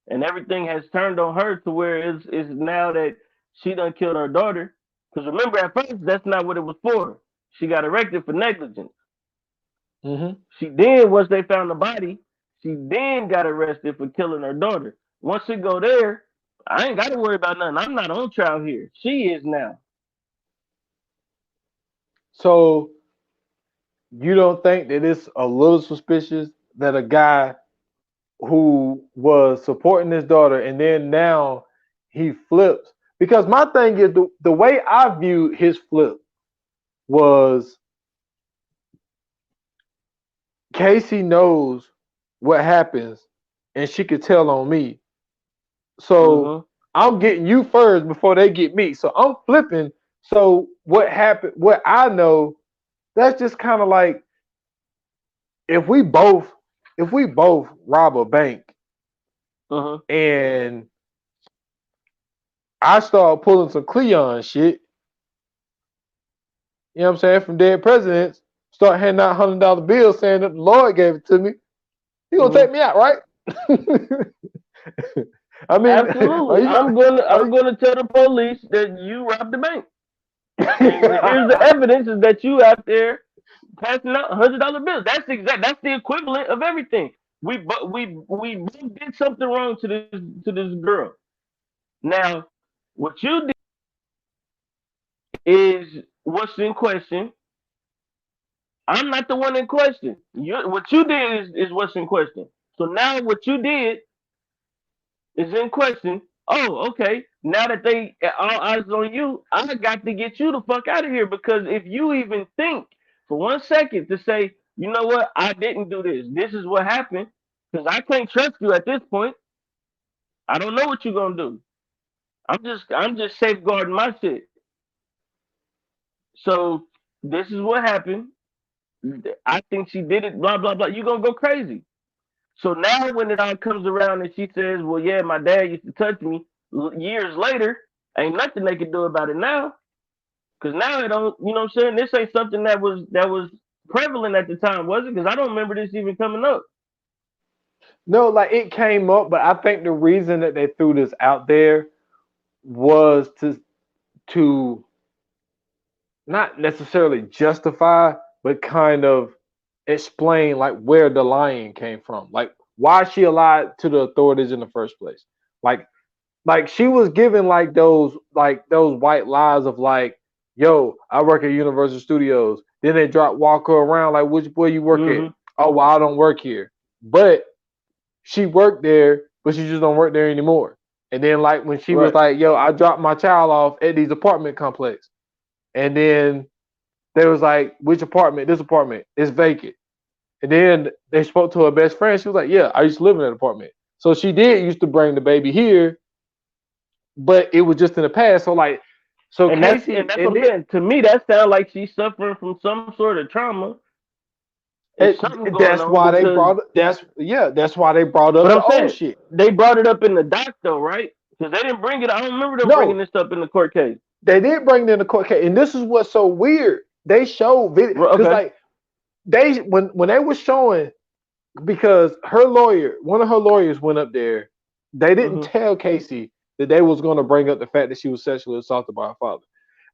and everything has turned on her to where it's now that she done killed her daughter. Because remember, at first that's not what it was for. She got arrested for negligence. Mm-hmm. She then, once they found the body, she then got arrested for killing her daughter. Once she go there, I ain't got to worry about nothing. I'm not on trial here. She is now. So you don't think that it's a little suspicious that a guy who was supporting his daughter and then now he flips? Because my thing is the way I viewed his flip was Casey knows what happens and she could tell on me. So Mm-hmm. I'm getting you first before they get me. So I'm flipping. So what happened, what I know, that's just kind of like if we both rob a bank Mm-hmm. and I start pulling some Cleon shit, you know what I'm saying, from dead presidents, start handing out $100 bills saying that the Lord gave it to me, you gonna Mm-hmm. take me out, right? I mean, are Absolutely. you are I'm gonna tell the police that you robbed the bank. And here's the evidence is that you out there passing out $100 bills. That's the equivalent of everything. We both did something wrong to this girl. Now, what you did is what's in question. I'm not the one in question. What you did is what's in question. So now what you did is in question. Oh, okay. Now that they all eyes on you, I got to get you the fuck out of here because if you even think for 1 second to say, you know what, I didn't do this. This is what happened. Because I can't trust you at this point. I don't know what you're gonna do. I'm just safeguarding my shit. So this is what happened. I think she did it. Blah blah blah. You gonna go crazy. So now when it all comes around and she says, "Well, yeah, my dad used to touch me," years later, ain't nothing they can do about it now. Because now it don't. You know what I'm saying? This ain't something that was prevalent at the time, was it? Because I don't remember this even coming up. no, like it came up, but I think the reason that they threw this out there was to not necessarily justify, but kind of explain like where the lying came from, like why she lied to the authorities in the first place. Like she was given like those white lies of like, yo, I work at Universal Studios. Then they drop Walker around like, which boy you work at? Mm-hmm. Oh, well, I don't work here. But she worked there, but she just don't work there anymore. And then like when she was Right. like, yo, I dropped my child off at these apartment complex. And then they was like, which apartment? This apartment is vacant. And then they spoke to her best friend. She was like, yeah, I used to live in that apartment. So she did used to bring the baby here, but it was just in the past. So like, so And Casey, that's and what I'm then saying. To me, that sounds like she's suffering from some sort of trauma. There's something going that's on why they because. brought that's why they brought up But the I'm old saying shit. they brought it up in the doc though, right? Because they didn't bring it. I don't remember them bringing No, this up in the court case. they did bring it in the court case, and this is what's so weird. They showed video because Okay. like they when they were showing, because her lawyer, one of her lawyers went up there. They didn't Hmm. tell Casey that they was going to bring up the fact that she was sexually assaulted by her father.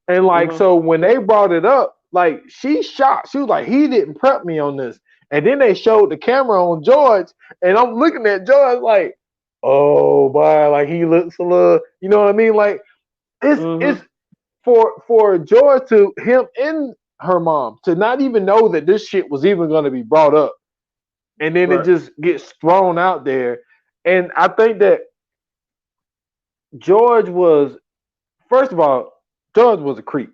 And like, Mhm. so when they brought it up, like she shocked. She was like, he didn't prep me on this. And then they showed the camera on George, and I'm looking at George like, oh boy, like he looks a little, you know what I mean? Like it's Mhm. for George to him and her mom to not even know that this shit was even gonna be brought up. And then it Right. just gets thrown out there. And I think that George was, first of all, George was a creep.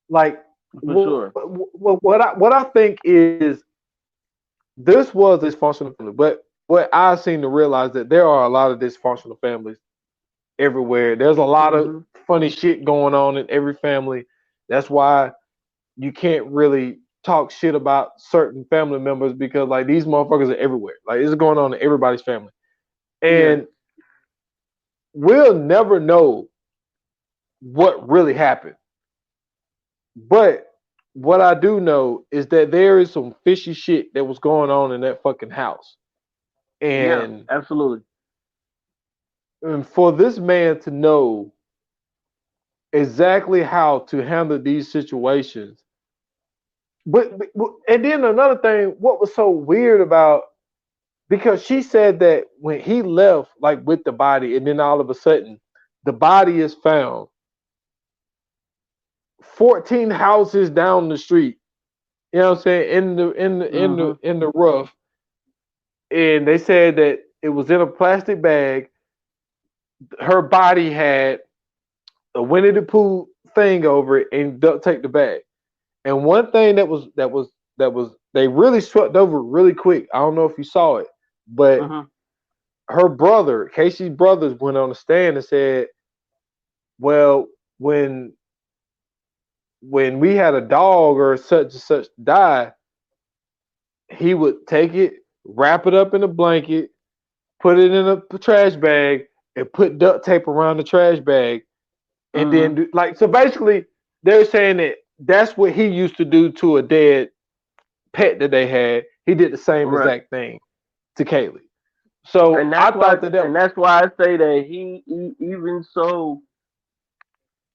Like For sure. what I think is this was dysfunctional family, but what I seem to realize that there are a lot of dysfunctional families everywhere. There's a lot of Mhm. funny shit going on in every family. That's why you can't really talk shit about certain family members because like these motherfuckers are everywhere. Like it's going on in everybody's family. Yeah. And we'll never know what really happened. But what I do know is that there is some fishy shit that was going on in that fucking house. Yeah. And, Absolutely. and for this man to know exactly how to handle these situations. And then another thing, what was so weird about, because she said that when he left, like with the body, and then all of a sudden the body is found 14 houses down the street. You know what I'm saying? Mhm. In the rough. And they said that it was in a plastic bag. Her body had a Winnie the Pooh thing over it and duct taped the bag. And one thing that was they really swept over really quick. I don't know if you saw it, but Mhm. her brother, Casey's brothers, went on the stand and said, "Well, when we had a dog or such and such die, he would take it, wrap it up in a blanket, put it in a trash bag, and put duct tape around the trash bag, and then Mhm. do, like so. Basically, they're saying that that's what he used to do to a dead pet that they had. He did the same Right. exact thing to Kaylee. So I thought that And that's why I say that he even so,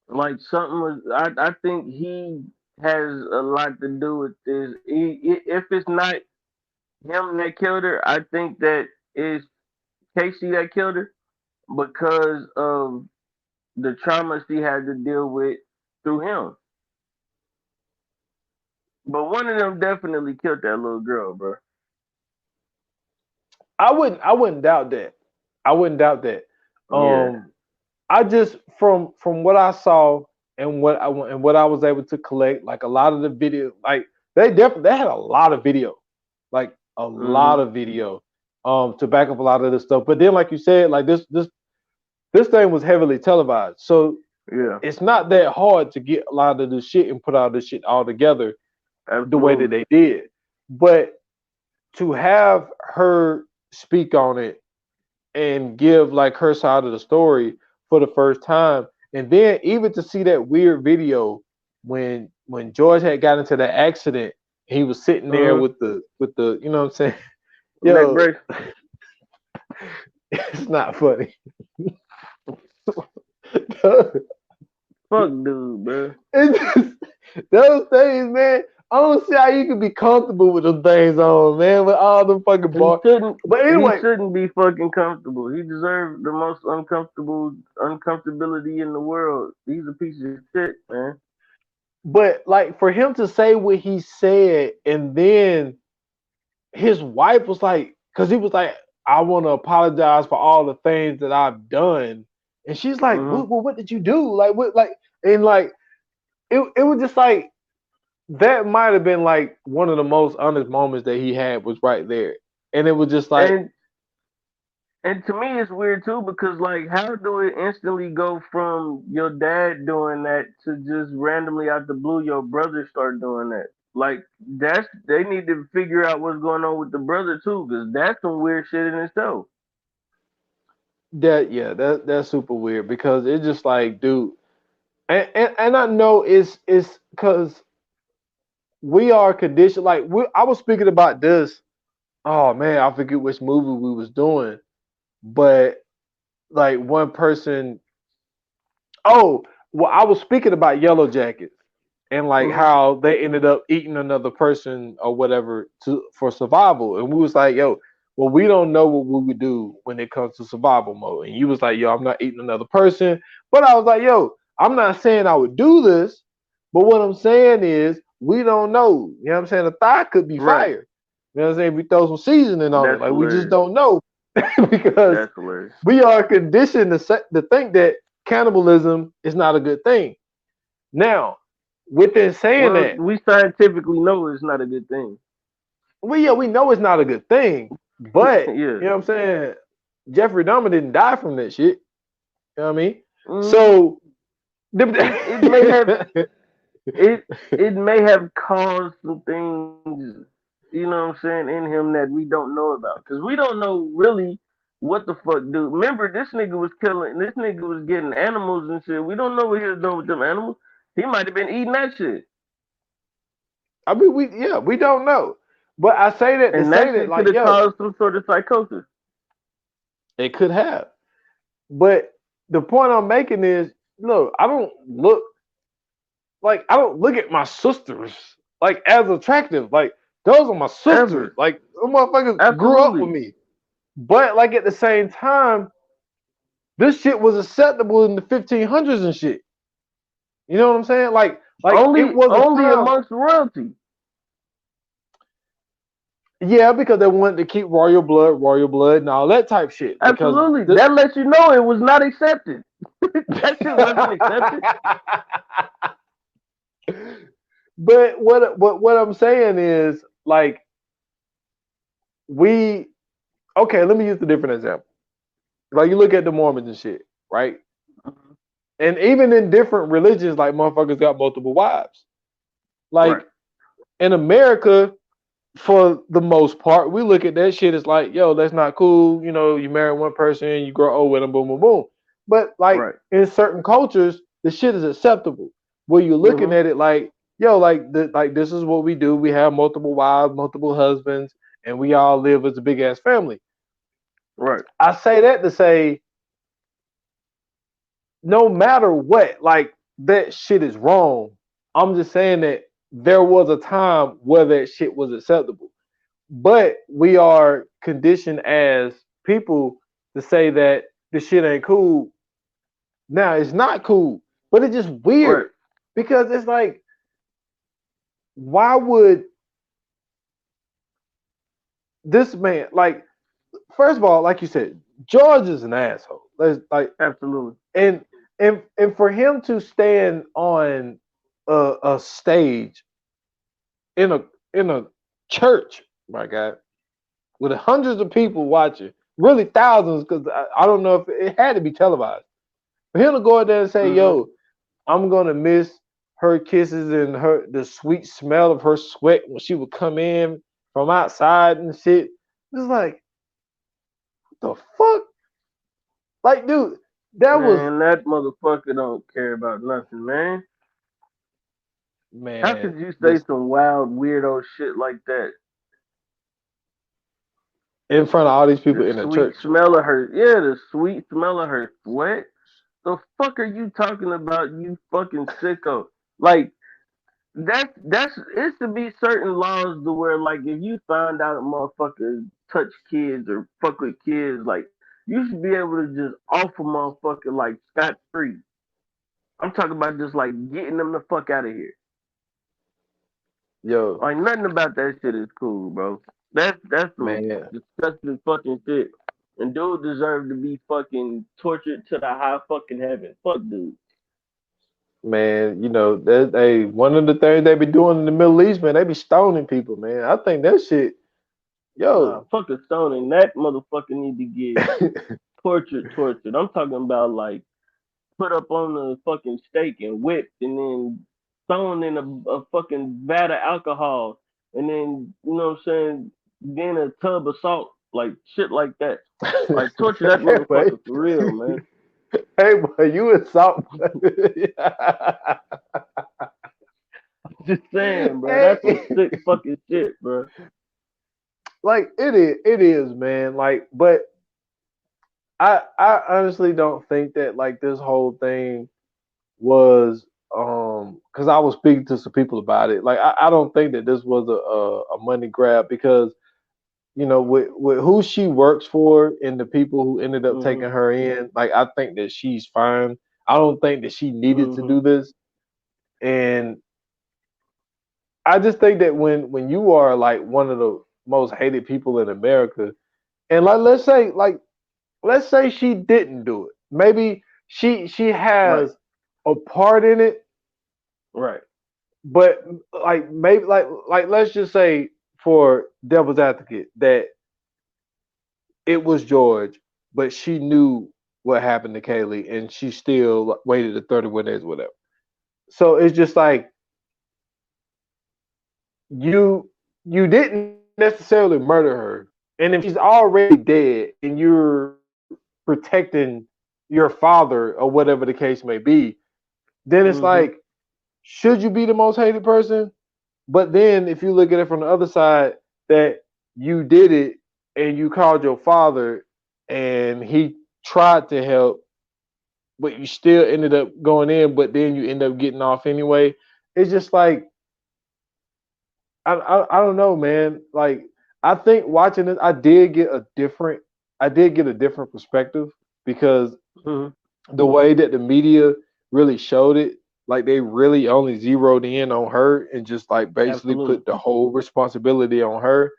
like something was. I think he has a lot to do with this. If it's not him that killed her, I think that it's Casey that killed her because of the trauma she had to deal with through him. But one of them definitely killed that little girl, bro. I wouldn't doubt that. I wouldn't doubt that. Yeah. Um, I just from what I saw and what I was able to collect, like a lot of the video, like they had a lot of video, like a lot Mhm. of video, to back up a lot of this stuff. But then, like you said, like this thing was heavily televised, so Yeah. it's not that hard to get a lot of this shit and put all this shit all together the way that Absolutely. they did. But to have her speak on it and give like her side of the story for the first time, and then even to see that weird video when George had got into that accident, he was sitting there Mhm. with the you know what I'm saying, Neck yo, brace. it's not funny. Fuck, dude, bro. It's just, those things, man. I don't see how you can be comfortable with them things on, man, with all them fucking He bars. shouldn't. But He anyway, shouldn't be fucking comfortable. He deserved the most uncomfortable uncomfortability in the world. He's a piece of shit, man. but like for him to say what he said, and then his wife was like, because he was like, I want to apologize for all the things that I've done, and she's like, Mhm. what did you do? Like what, like, and like it was just like that might have been like one of the most honest moments that he had was right there, and it was just like And and to me, it's weird too because like, how do it instantly go from your dad doing that to just randomly out the blue your brother start doing that? Like that's they need to figure out what's going on with the brother too because that's some weird shit in itself. that. Yeah, that's super weird because it's just like, dude, and I know it's because we are conditioned. Like I was speaking about this. Oh man, I forget which movie we was doing, but like one person. Oh, Well, I was speaking about Yellow Jackets and like Mhm. how they ended up eating another person or whatever for survival, and we was like, yo, well, we don't know what we would do when it comes to survival mode. And you was like, yo, I'm not eating another person, but I was like, yo, I'm not saying I would do this, but what I'm saying is we don't know. You know what I'm saying? The thigh could be Right. fire. You know what I'm saying? We throw some seasoning on it, That's like we just hilarious. don't know because That's hilarious. we are conditioned to think that cannibalism is not a good thing. Now, within saying Well, that, we scientifically know it's not a good thing. we know it's not a good thing, but Yeah. you know what I'm saying? Jeffrey Dahmer didn't die from that shit. You know what I mean? Mm, So it may have it it may have caused some things, you know what I'm saying, in him that we don't know about. Cause we don't know really what the fuck, dude. Remember, this nigga was killing. This nigga was getting animals and shit. We don't know what he was doing with them animals. He might have been eating that shit, I mean, we don't know. But I say that to and say that that, shit could like, have yo, caused some sort of psychosis. it could have. But the point I'm making is, look, I don't look at my sisters like as attractive. Like those are my sisters. Ever, Like those motherfuckers grew up with absolutely. me. But like at the same time, this shit was acceptable in the 1500s and shit. You know what I'm saying? Like it was a Only time. amongst royalty. Yeah, because they wanted to keep royal blood, and all that type shit. Because Absolutely, that lets you know it was not accepted. That shit wasn't accepted. but what I'm saying is like we okay. Let me use a different example. Like you look at the Mormons and shit, right? Mhm. And even in different religions, like motherfuckers got multiple wives. Right, Like in America, for the most part, we look at that shit as like, yo, that's not cool. You know, you marry one person, you grow old with them, boom, boom, boom. But like right. in certain cultures, the shit is acceptable. Where you're looking Hmm. at it like, yo, like this is what we do. We have multiple wives, multiple husbands, and we all live as a big ass family. Right, I say that to say, no matter what, like that shit is wrong. I'm just saying that there was a time where that shit was acceptable. But we are conditioned as people to say that this shit ain't cool. Now it's not cool, but it's just right. weird because it's like, why would this man like? First of all, like you said, George is an asshole. Like, Absolutely. and for him to stand on a stage in a church, my God, with hundreds of people watching, really thousands, because I don't know if it had to be televised. For him to go out there and say, Hmm. "Yo, I'm gonna miss her kisses and the sweet smell of her sweat when she would come in from outside and shit," it's like, what the fuck? Like, dude, that was Man, that motherfucker don't care about nothing, man. How man. could you say This some wild, weirdo shit like that? in front of all these The people in the sweet church. smell of her, yeah, the sweet smell of her sweat. The fuck are you talking about, you fucking sicko? Like, that's it should be certain laws to where like if you find out a motherfucker touch kids or fuck with kids, like you should be able to just off a motherfucker like scot free. I'm talking about just like getting them the fuck out of here. Yo, Like nothing about that shit is cool, bro. That's some man, disgusting fucking shit. And dude deserve to be fucking tortured to the high fucking heaven. Fuck dude. man, that one of the things they be doing in the Middle East, man, they be stoning people, man. I think that shit, Nah, yo, fuck a stoning. That motherfucker need to get tortured. I'm talking about like put up on the fucking stake and whipped and then thrown in a fucking vat of alcohol and then you know what I'm saying, then a tub of salt, like shit like that. Like torture that hey, boy, motherfucker for real, man. hey, boy, you insult. Just saying, bro. That's some Hey, sick fucking shit, bro. like it is, man. Like, but I honestly don't think that like this whole thing was because I was speaking to some people about it. Like I don't think that this was a money grab because with who she works for and the people who ended up Mm-hmm. taking her in, like I think that she's fine. I don't think that she needed to Mm-hmm. do this, and I just think that when you are like one of the most hated people in America, and like let's say she didn't do it, maybe she Right. has a part in it, Right. but like maybe like let's just say for devil's advocate that it was George, but she knew what happened to Kaylee and she still waited the 31 days, whatever. So it's just like you didn't necessarily murder her. And if she's already dead and you're protecting your father or whatever the case may be, then it's Mm-hmm. like, should you be the most hated person? But then if you look at it from the other side, that you did it and you called your father and he tried to help, but you still ended up going in, but then you end up getting off anyway. It's just like I don't know, man. Like I think watching this, I did get a different perspective because Mm-hmm. the way that the media really showed it, like they really only zeroed in on her and just like basically Absolutely. put the whole responsibility on her.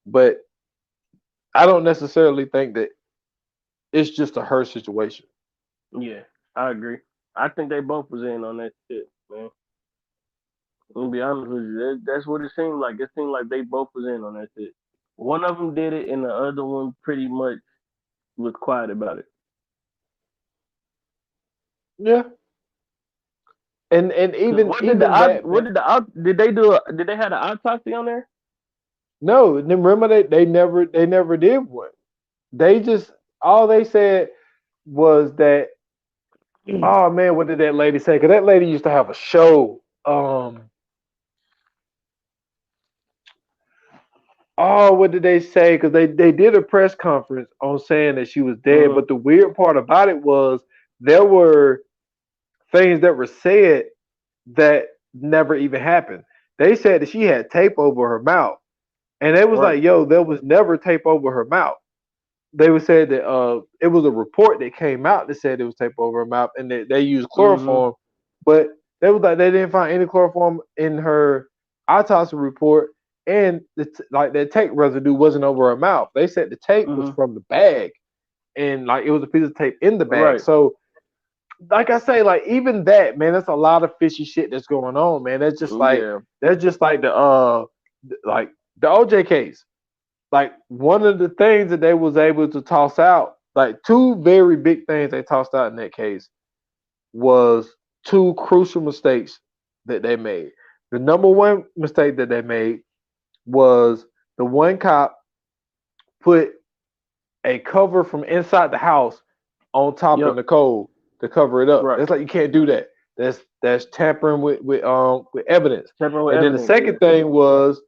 But I don't necessarily think that it's just a her situation. Yeah, I agree. I think they both was in on that shit, man. I'm gonna be honest with you. That's what it seemed like. It seemed like they both was in on that shit. One of them did it, and the other one pretty much was quiet about it. Yeah. And Cause even what did even that, what man. did did they do? Did they have an autopsy on there? No, remember they never did one. They just all they said was that, oh man, what did that lady say? Because that lady used to have a show. Oh, what did they say? Because they did a press conference on saying that she was dead. Mm-hmm. But the weird part about it was there were things that were said that never even happened. They said that she had tape over her mouth, and it was Right. like, yo, there was never tape over her mouth. They would say that it was a report that came out that said it was tape over her mouth, and that they used Mm-hmm. chloroform, but they was like they didn't find any chloroform in her autopsy report, and like that tape residue wasn't over her mouth. They said the tape was Mm-hmm. from the bag, and like it was a piece of tape in the bag. Right. So like I say, like even that, man, that's a lot of fishy shit that's going on, man. Yeah. That's just like like the OJ case. Like one of the things that they was able to toss out, like two very big things they tossed out in that case was two crucial mistakes that they made. The number one mistake that they made was the one cop put a cover from inside the house on top of Yep. Nicole to cover it up. Right. That's like you can't do that. That's tampering with evidence. Tampering with And then the evidence. second Yeah. thing was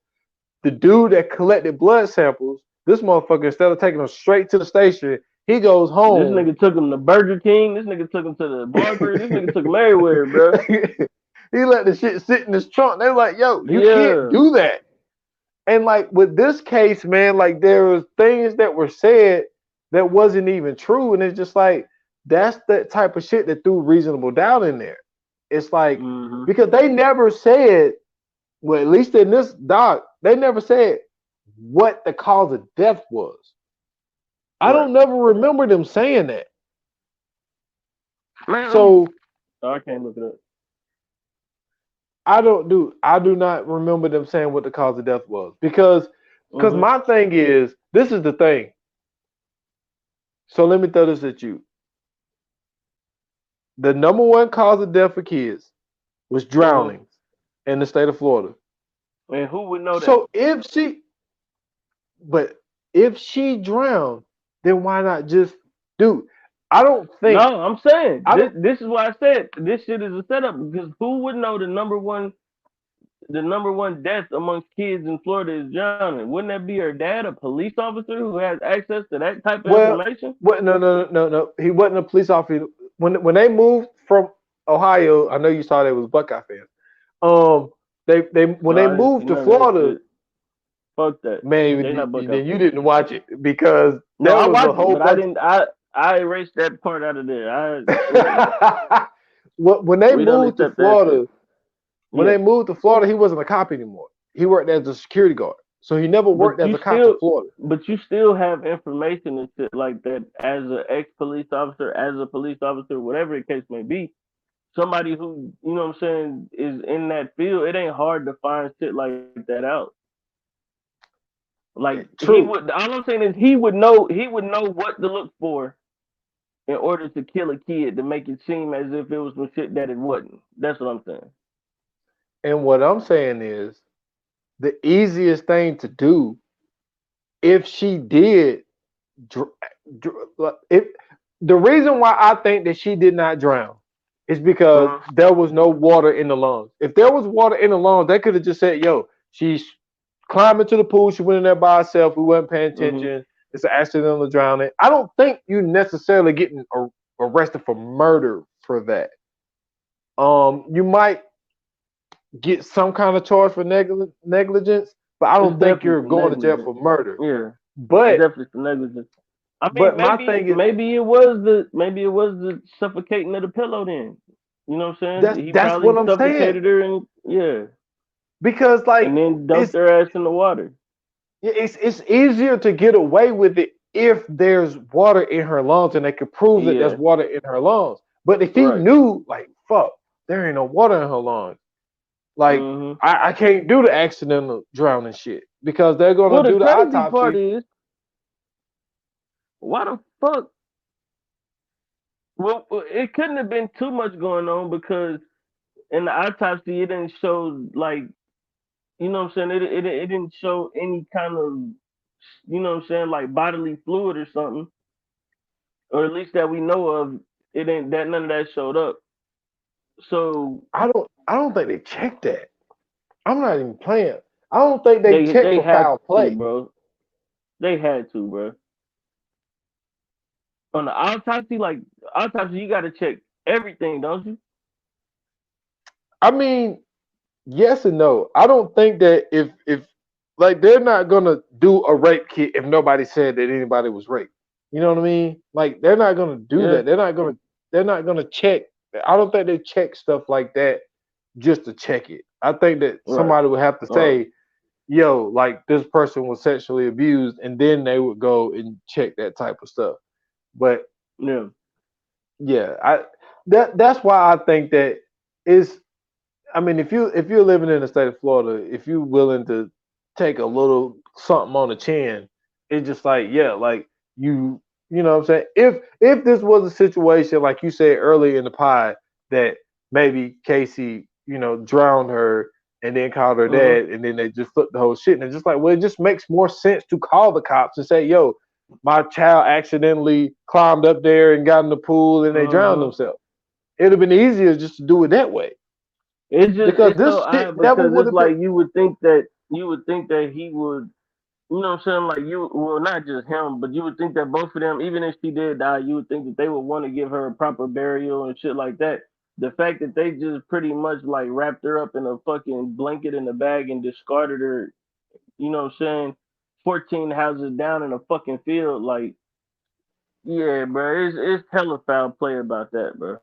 the dude that collected blood samples. This motherfucker, instead of taking them straight to the station, he goes This home. nigga took him to Burger King. This nigga took him to the barber. This nigga took him everywhere, bro. He let the shit sit in his trunk. They're like, yo, you can't Yeah. do that. And like with this case, man, like there was things that were said that wasn't even true. And it's just like that's the type of shit that threw reasonable doubt in there. It's like Mm-hmm. because they never said, well, at least in this doc, they never said what the cause of death was. I Right. don't never remember them saying that. Man, So I can't look it up. I do not remember them saying what the cause of death was because Mm-hmm. my thing is this is the thing. So let me throw this at you. The number one cause of death for kids was Mm-hmm. drownings in the state of Florida. Man, who would know that? So but if she drowned, then why not just, dude? I don't No, think I'm saying I don't. this is why I said this shit is a setup because who would know the number one death amongst kids in Florida is drowning? Wouldn't that be her dad, a police officer who has access to that type of Well, information? what? No. He wasn't a police officer when they moved from. Ohio. I know you saw they was Buckeye fans. They when No, they I didn't see moved to none of that Florida, shit. Fuck that. man, They not Buckeye then you fans. didn't watch it because No, there I was a watched it, whole but I bunch. didn't. I erased that part out of there. When they We don't moved to accept that shit. Florida, Yeah, he wasn't a cop anymore. He worked as a security guard, so he never but worked as a cop in Florida. you still have information and shit like that as an ex police officer, as a police officer, whatever the case may be. Somebody who you know what I'm saying is in that field. It ain't hard to find shit like that out. Like he True. would. All I'm saying is he would know. He would know what to look for in order to kill a kid to make it seem as if it was some shit that it wasn't. That's what I'm saying. And what I'm saying is the easiest thing to do if she did, if the reason why I think that she did not drown is because there was no water in the lungs. If there was water in the lungs, they could have just said, "Yo, she's climbing to the pool. She went in there by herself. We weren't paying attention. It's an accidental drowning." I don't think you necessarily getting arrested for murder for that. You might get some kind of charge for negligence, but I don't think you're going to jail for murder. Yeah, but definitely for negligence. I mean, but my thing is, maybe it was the suffocating of the pillow. Then you know what I'm saying? He that's probably what I'm suffocated saying. her, and yeah, because like, and then dumped her ass in the water. It's easier to get away with it if there's water in her lungs and they could prove that there's water in her lungs. But if he knew, like, fuck, there ain't no water in her lungs, like, I can't do the accidental drowning shit because they're gonna do the autopsy. Part is, why the fuck? Well, it couldn't have been too much going on because in the autopsy it didn't show like, you know what I'm saying, it didn't show any kind of, you know what I'm saying, like bodily fluid or something, or at least that we know of. It ain't that none of that showed up. So I don't think they checked that. I'm not even playing. I don't think they checked for foul play, bro. They had to, bro. On the autopsy, you got to check everything, don't you? I mean, yes and no. I don't think that if like they're not gonna do a rape kit if nobody said that anybody was raped. You know what I mean? Like they're not gonna do that. They're not gonna check. I don't think they check stuff like that just to check it. I think that somebody would have to say, "Yo, like this person was sexually abused," and then they would go and check that type of stuff. But that's why I think that is. I mean, if you're living in the state of Florida, if you're willing to take a little something on the chin, it's just like, yeah, like you know what I'm saying? If this was a situation like you said earlier in the pod that maybe Casey, you know, drowned her and then called her dad and then they just flipped the whole shit and it's just like, well, it just makes more sense to call the cops and say, yo, my child accidentally climbed up there and got in the pool and they drowned themselves. It'd have been easier just to do it that way. It's just because this shit never would have like you would think that he would, you know what I'm saying, like not just him, but you would think that both of them, even if she did die, you would think that they would want to give her a proper burial and shit like that. The fact that they just pretty much like wrapped her up in a fucking blanket in a bag and discarded her, you know what I'm saying, 14 houses down in a fucking field, like, yeah, bro, it's hella foul play about that, bro.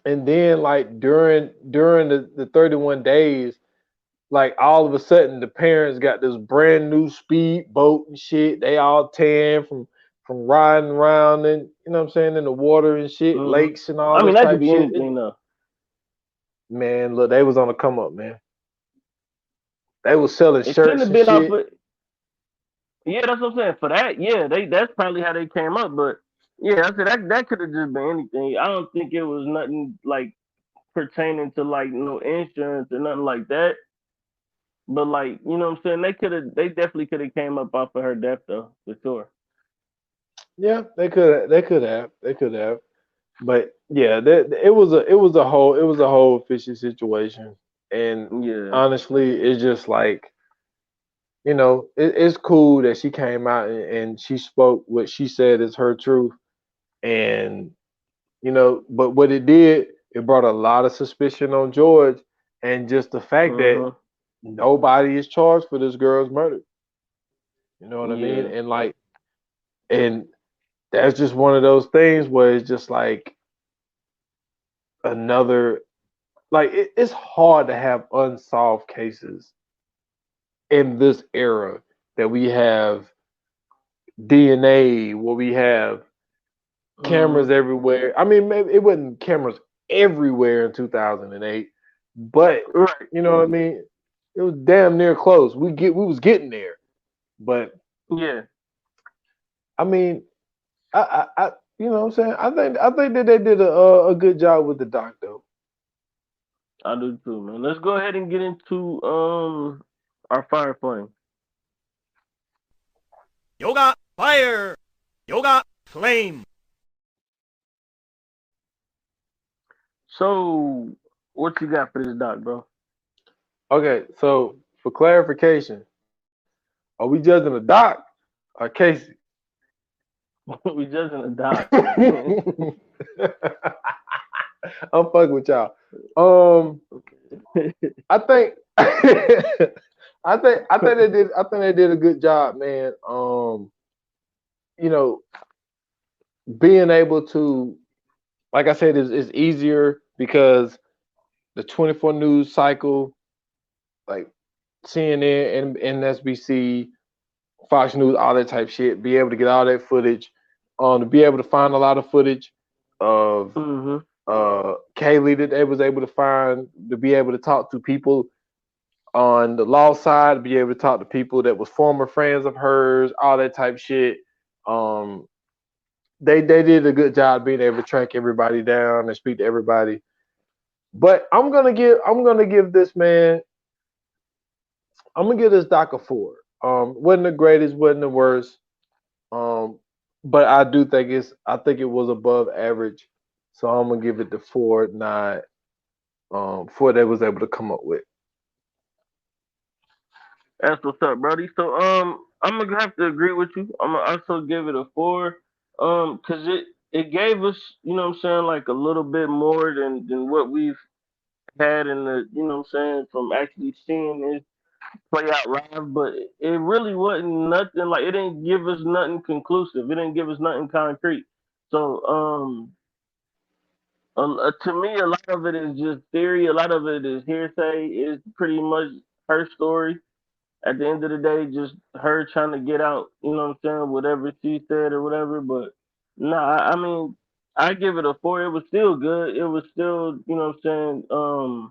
And then like during the 31 days, like all of a sudden the parents got this brand new speed boat and shit. They all tan from riding around and you know what I'm saying in the water and shit, lakes and all. I mean, that could be shit. Anything though. Man, look, they was on the come up, man. They was selling shirts and shit. Yeah, that's what I'm saying. For that, yeah, that's probably how they came up. But yeah, I said that could have just been anything. I don't think it was nothing like pertaining to like no insurance or nothing like that. But like, you know what I'm saying? They definitely could have came up off of her death though, for sure. Yeah, they could have. But yeah, it was a whole fishy situation. And honestly, it's just like, you know, it's cool that she came out and she spoke what she said is her truth. And, you know, but what it did, it brought a lot of suspicion on George, and just the fact that Mhm. nobody is charged for this girl's murder. You know what I mean? Yeah. And like, and that's just one of those things where it's just like another, like it's hard to have unsolved cases in this era that we have DNA, where we have cameras Mhm. everywhere. I mean, maybe it wasn't cameras everywhere in 2008, but Right. you know what I mean. It was damn near close. We was getting there, but Yeah. I mean, I you know what I'm saying. I think that they did a good job with the doc though. I do too, man. Let's go ahead and get into our fire flame. Yoga fire! Yoga flame! So, what you got for this doc, bro? Okay, so for clarification, are we judging the doc or Casey? We judging a doc, man. I'm fucking with y'all. Um, I think I think they did a good job, man. You know, being able to, like I said, is easier because the 24 news cycle, like CNN and NSBC, Fox News, all that type shit, be able to get all that footage, to be able to find a lot of footage of Mhm. Kaylee that they was able to find, to be able to talk to people on the law side, be able to talk to people that was former friends of hers, all that type shit. Um, they did a good job being able to track everybody down and speak to everybody. But I'm gonna give this man, I'm gonna give this doc a 4. Wasn't the greatest, wasn't the worst. Um, but I think it was above average. So I'm gonna give it the 4.9 for what they was able to come up with. That's what's up, Brody. So, I'm gonna have to agree with you. I'm gonna also give it a 4. Cause it gave us, you know what I'm saying, like a little bit more than what we've had in the, you know what I'm saying, from actually seeing it play out live. But it really wasn't nothing. Like, it didn't give us nothing conclusive. It didn't give us nothing concrete. So, to me, a lot of it is just theory. A lot of it is hearsay. It's pretty much her story. At the end of the day, just her trying to get out, you know what I'm saying, whatever she said or whatever. But nah, I mean, I give it a 4. It was still good. It was still, you know what I'm saying,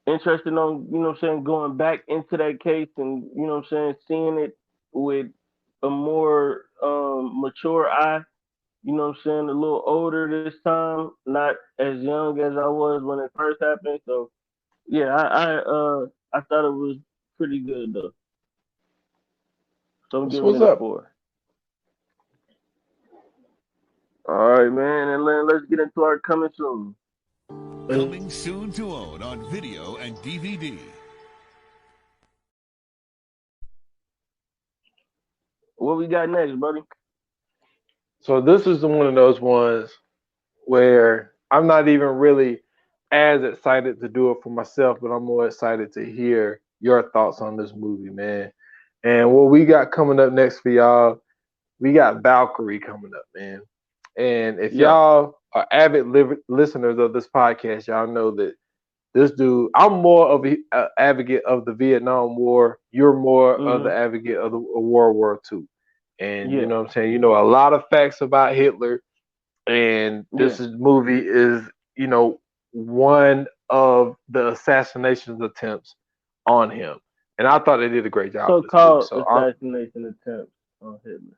interested on, you know what I'm saying, going back into that case and, you know what I'm saying, seeing it with a more mature eye, you know what I'm saying, a little older this time, not as young as I was when it first happened. So yeah, I thought it was pretty good though. So I'm That's giving what's it a up. 4. All right, man, and then let's get into our coming soon. Coming soon to own on video and DVD. What we got next, buddy? So this is one of those ones where I'm not even really as excited to do it for myself, but I'm more excited to hear your thoughts on this movie, man. And what we got coming up next for y'all, we got Valkyrie coming up, man. And if Yeah. y'all are avid listeners of this podcast, y'all know that this dude, I'm more of an advocate of the Vietnam War. You're more of the Mhm. advocate of the World War II. And you Yeah. know what I'm saying? You know a lot of facts about Hitler, and Yeah. movie is, one of the assassination attempts on him. And I thought they did a great job with this movie. So-called So assassination attempt on Hitler.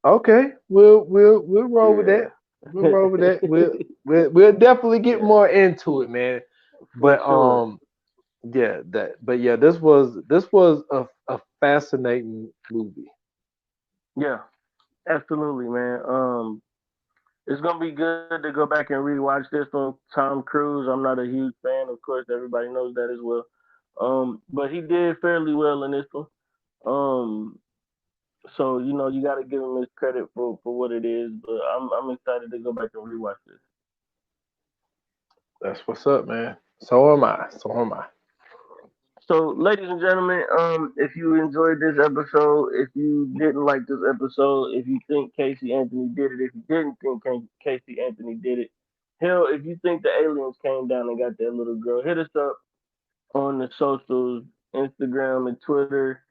okay, we'll roll with Yeah. that. We'll roll with that. We'll definitely get Yeah. more into it, man. For But sure. yeah, this was a fascinating movie. Yeah. Absolutely, man. It's gonna be good to go back and rewatch this one. Tom Cruise, I'm not a huge fan, of course. Everybody knows that as well. But he did fairly well in this one. Um, So you got to give him his credit for what it is. But I'm excited to go back and rewatch this. That's what's up, man. So am I. So am I. So, ladies and gentlemen, if you enjoyed this episode, if you didn't like this episode, if you think Casey Anthony did it, if you didn't think Casey Anthony did it, hell, if you think the aliens came down and got that little girl, hit us up on the socials, Instagram and Twitter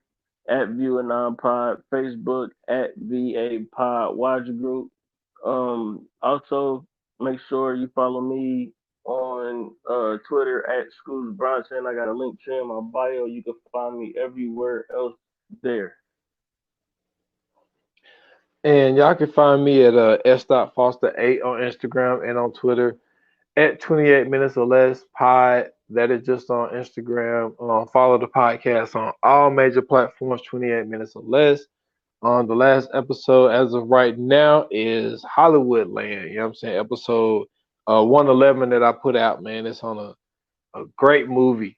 at View Anon Pod, Facebook at VA Pod Watch Group. Also, make sure you follow me on Twitter at Scoots Bronson. I got a link to in my bio. You can find me everywhere else there. And y'all can find me at s.foster8 on Instagram and on Twitter at 28 minutes or less pod. That is just on Instagram. Follow the podcast on all major platforms, 28 minutes or less. The last episode as of right now is Hollywood Land. You know what I'm saying? Episode 111 that I put out, man. It's on a great movie.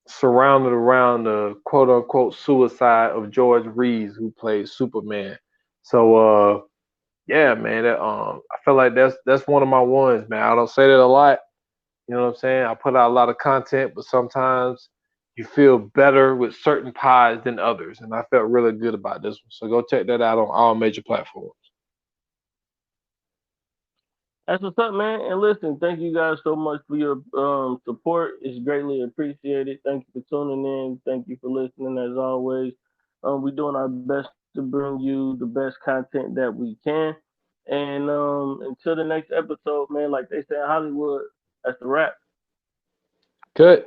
Surrounded around the quote unquote suicide of George Reeves, who played Superman. So yeah, man, I feel like that's one of my ones, man. I don't say that a lot. You know what I'm saying? I put out a lot of content, but sometimes you feel better with certain pods than others. And I felt really good about this one. So go check that out on all major platforms. That's what's up, man. And listen, thank you guys so much for your support. It's greatly appreciated. Thank you for tuning in. Thank you for listening as always. We're doing our best to bring you the best content that we can. And until the next episode, man, like they say in Hollywood, that's the wrap. Good.